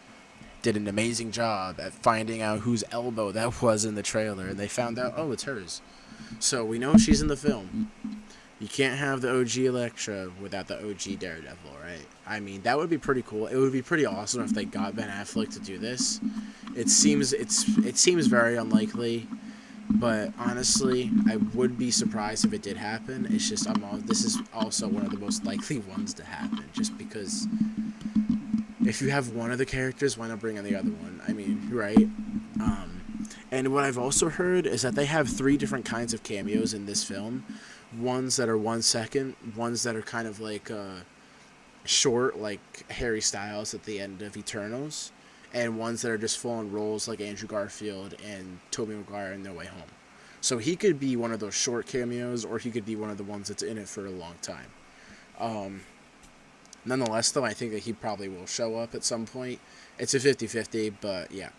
did an amazing job at finding out whose elbow that was in the trailer, and they found out, it's hers. So we know she's in the film. You can't have the OG Elektra without the OG Daredevil, right? I mean, that would be pretty cool. It would be pretty awesome if they got Ben Affleck to do this. It seems very unlikely, but honestly, I would be surprised if it did happen. It's just this is also one of the most likely ones to happen, just because if you have one of the characters, why not bring in the other one? I mean, right? And what I've also heard is that they have 3 different kinds of cameos in this film, ones that are 1 second, ones that are kind of like short, like Harry Styles at the end of Eternals, and ones that are just full-on roles like Andrew Garfield and Tobey Maguire in No Way Home. So he could be one of those short cameos, or he could be one of the ones that's in it for a long time. Nonetheless, though, I think that he probably will show up at some point. It's a 50-50, but yeah.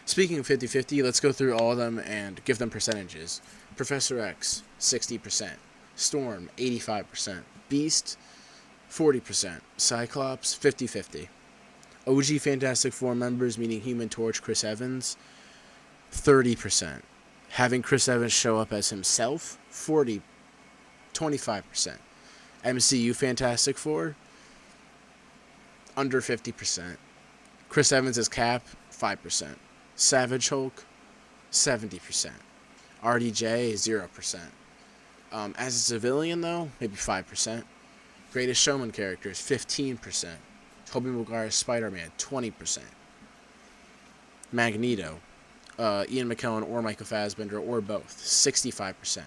Speaking of 50-50, let's go through all of them and give them percentages. Professor X, 60%. Storm, 85%. Beast, 40%. Cyclops, 50-50. OG Fantastic Four members, meaning Human Torch, Chris Evans, 30%. Having Chris Evans show up as himself, 25%. MCU Fantastic Four, under 50%. Chris Evans as Cap, 5%. Savage Hulk, 70%. RDJ, 0%. As a civilian, though, maybe 5%. Greatest Showman characters, 15%. Tobey Maguire's Spider-Man, 20%. Magneto, Ian McKellen or Michael Fassbender or both, 65%.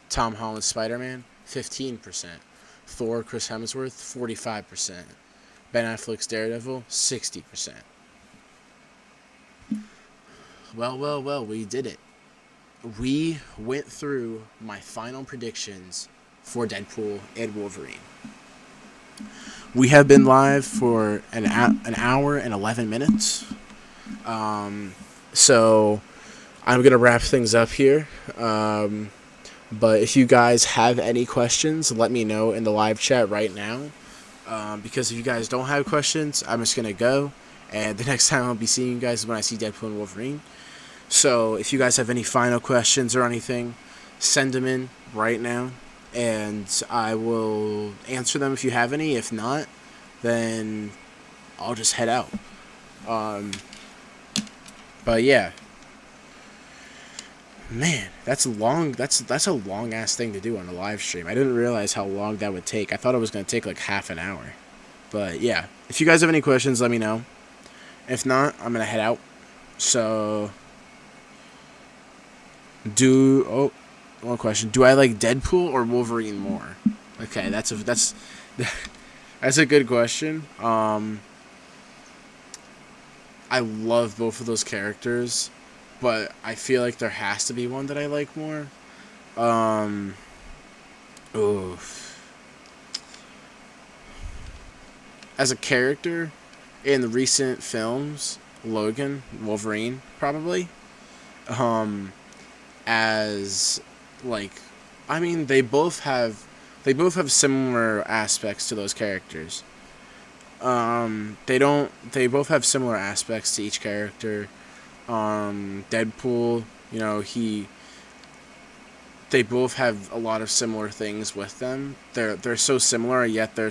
Tom Holland's Spider-Man, 15%. Thor, Chris Hemsworth, 45%. Ben Affleck's Daredevil, 60%. Well, we did it. We went through my final predictions for Deadpool and Wolverine. We have been live for an hour and 11 minutes. So I'm going to wrap things up here. But if you guys have any questions, let me know in the live chat right now. Because if you guys don't have questions, I'm just going to go. And the next time I'll be seeing you guys is when I see Deadpool and Wolverine. So if you guys have any final questions or anything, send them in right now. And I will answer them if you have any. If not, then I'll just head out. But yeah. Man, that's long. That's a long ass thing to do on a live stream. I didn't realize how long that would take. I thought it was going to take like half an hour. But yeah, if you guys have any questions, let me know. If not, I'm going to head out. So one question. Do I like Deadpool or Wolverine more? Okay, that's a good question. I love both of those characters, but I feel like there has to be one that I like more. As a character in the recent films, Logan, Wolverine, probably. As like, I mean, they both have similar aspects to those characters. They both have similar aspects to each character. Deadpool, they both have a lot of similar things with them. They're so similar, yet they're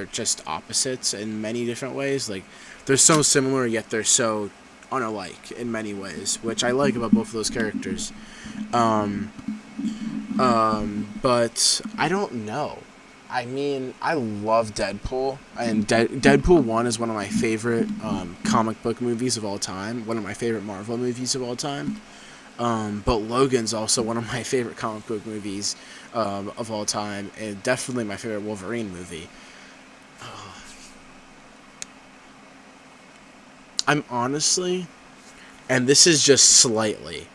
just opposites in many different ways. Like, they're so similar, yet they're so unalike in many ways, which I like about both of those characters. But I don't know. I mean, I love Deadpool, and Deadpool 1 is one of my favorite comic book movies of all time, one of my favorite Marvel movies of all time. But Logan's also one of my favorite comic book movies of all time, and definitely my favorite Wolverine movie. I'm honestly, and this is just slightly,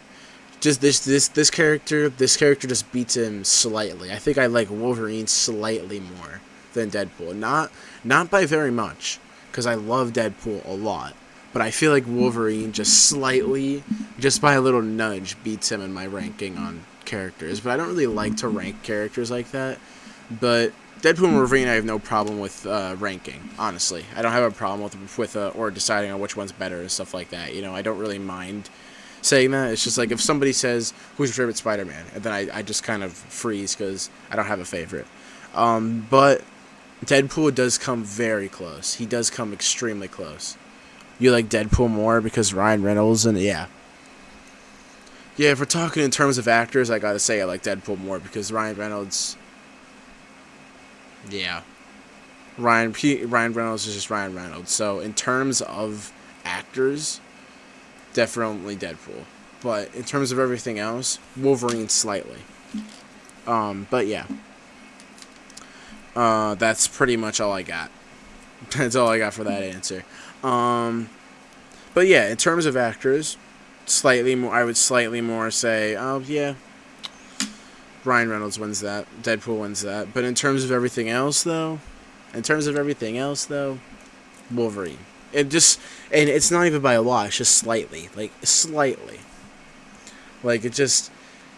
just this character just beats him slightly. I think I like Wolverine slightly more than Deadpool. Not by very much, because I love Deadpool a lot. But I feel like Wolverine just slightly, just by a little nudge, beats him in my ranking on characters. But I don't really like to rank characters like that. But Deadpool and Wolverine, I have no problem with ranking, honestly. I don't have a problem with or deciding on which one's better and stuff like that. I don't really mind saying that. It's just like if somebody says, who's your favorite Spider-Man? And then I just kind of freeze because I don't have a favorite. But Deadpool does come very close. He does come extremely close. You like Deadpool more because Ryan Reynolds and yeah, if we're talking in terms of actors, I gotta say I like Deadpool more because Ryan Reynolds. Yeah, Ryan Reynolds is just Ryan Reynolds. So in terms of actors, definitely Deadpool. But in terms of everything else, Wolverine slightly. But yeah, that's pretty much all I got. That's all I got for that answer. But yeah, in terms of actors, slightly more. I would slightly more say, oh yeah, Ryan Reynolds wins that. Deadpool wins that. But in terms of everything else, though, Wolverine. And it's not even by a lot. It's just slightly,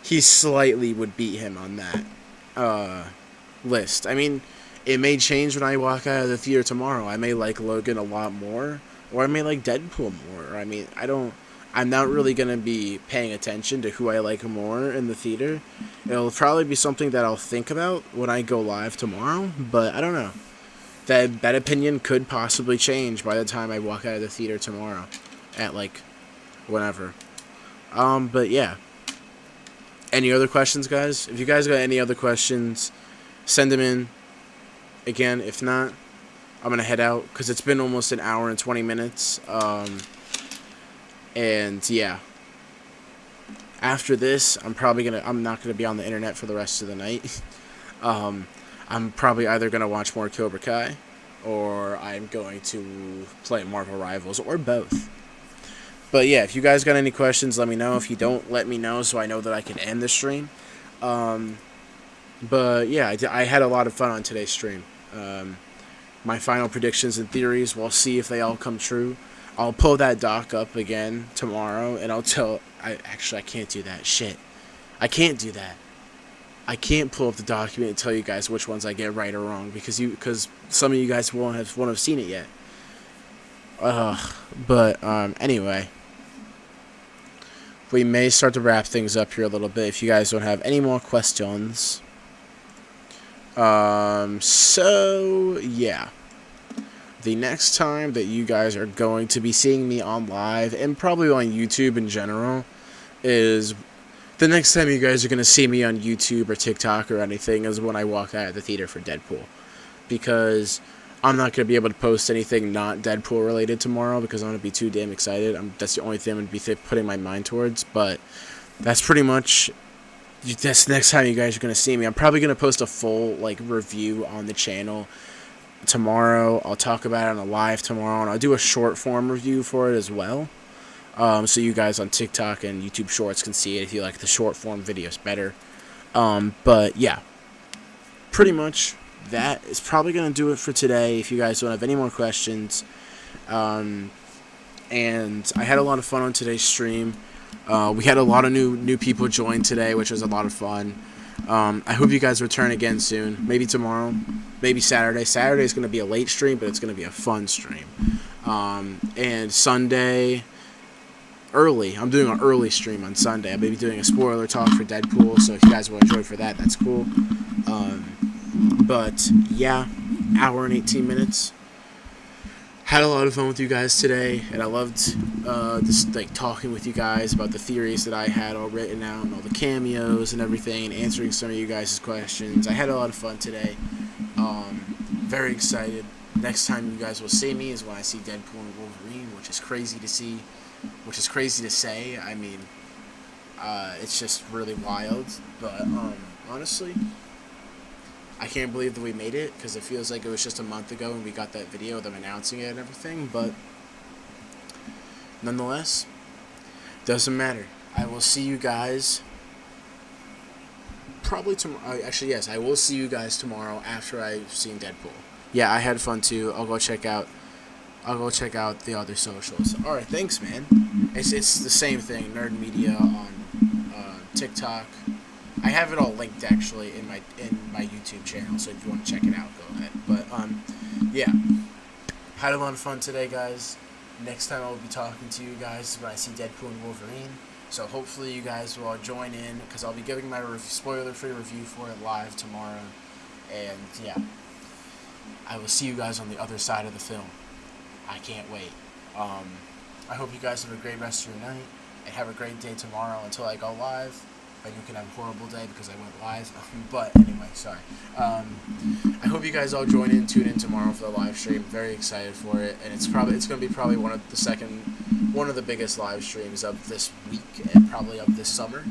he slightly would beat him on that list. I mean, it may change when I walk out of the theater tomorrow. I may like Logan a lot more, or I may like Deadpool more. I mean, I'm not really going to be paying attention to who I like more in the theater. It'll probably be something that I'll think about when I go live tomorrow, but I don't know. That opinion could possibly change by the time I walk out of the theater tomorrow at, whenever. But yeah. Any other questions, guys? If you guys got any other questions, send them in. Again, if not, I'm going to head out because it's been almost an hour and 20 minutes. And yeah. After this, I'm not going to be on the internet for the rest of the night. I'm probably either going to watch more Cobra Kai, or I'm going to play Marvel Rivals, or both. But yeah, if you guys got any questions, let me know. If you don't, let me know so I know that I can end the stream. But yeah, I had a lot of fun on today's stream. My final predictions and theories, we'll see if they all come true. I'll pull that doc up again tomorrow, and I'll tell... I can't do that. Shit. I can't do that. I can't pull up the document and tell you guys which ones I get right or wrong, because some of you guys won't have seen it yet. But anyway, we may start to wrap things up here a little bit if you guys don't have any more questions. So yeah, the next time that you guys are going to be seeing me on live, and probably on YouTube in general, is the next time you guys are going to see me on YouTube or TikTok or anything is when I walk out of the theater for Deadpool. Because I'm not going to be able to post anything not Deadpool related tomorrow because I'm going to be too damn excited. That's the only thing I'm going to be putting my mind towards. But that's pretty much... That's the next time you guys are going to see me. I'm probably going to post a full review on the channel tomorrow. I'll talk about it on a live tomorrow. And I'll do a short form review for it as well. So you guys on TikTok and YouTube Shorts can see it if you like the short form videos better. But yeah, pretty much that is probably going to do it for today. If you guys don't have any more questions, and I had a lot of fun on today's stream. We had a lot of new people join today, which was a lot of fun. I hope you guys return again soon. Maybe tomorrow, maybe Saturday. Saturday is going to be a late stream, but it's going to be a fun stream. And Sunday... early. I'm doing an early stream on Sunday. I may be doing a spoiler talk for Deadpool, so if you guys will enjoy for that, that's cool. But yeah, hour and 18 minutes. Had a lot of fun with you guys today, and I loved just talking with you guys about the theories that I had all written out and all the cameos and everything, and answering some of you guys' questions. I had a lot of fun today. Very excited. Next time you guys will see me is when I see Deadpool and Wolverine, which is crazy to see. Which is crazy to say. I mean, it's just really wild. But honestly, I can't believe that we made it, because it feels like it was just a month ago when we got that video of them announcing it and everything. But nonetheless, doesn't matter. I will see you guys probably tomorrow. Actually, yes, I will see you guys tomorrow after I've seen Deadpool. Yeah, I had fun too. I'll go check out the other socials. Alright, thanks, man. It's the same thing, Nerd Media on TikTok. I have it all linked, actually, in my YouTube channel, so if you want to check it out, go ahead. But, yeah. Had a lot of fun today, guys. Next time I will be talking to you guys when I see Deadpool and Wolverine. So hopefully you guys will all join in, because I'll be giving my spoiler-free review for it live tomorrow. And, yeah. I will see you guys on the other side of the film. I can't wait. I hope you guys have a great rest of your night, and have a great day tomorrow until I go live. And you can have a horrible day because I went live. But anyway, sorry. I hope you guys all tune in tomorrow for the live stream. Very excited for it, and it's going to be probably one of the biggest live streams of this week and probably of this summer,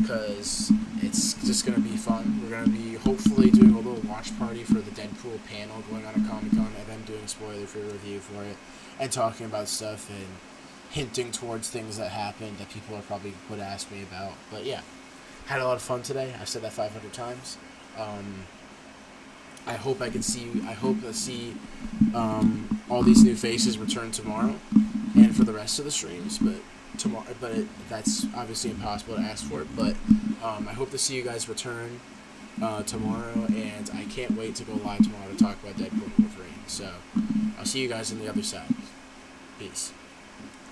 because it's just going to be fun. We're going to be hopefully doing a little watch party for the Deadpool panel going on at Comic-Con, and then doing spoiler-free review for it, and talking about stuff and hinting towards things that happened that people are probably would ask me about. But yeah, had a lot of fun today. I've said that 500 times. I hope to see all these new faces return tomorrow, and for the rest of the streams. But that's obviously impossible to ask for. But I hope to see you guys return tomorrow, and I can't wait to go live tomorrow to talk about Deadpool and Wolverine. So I'll see you guys on the other side. Peace.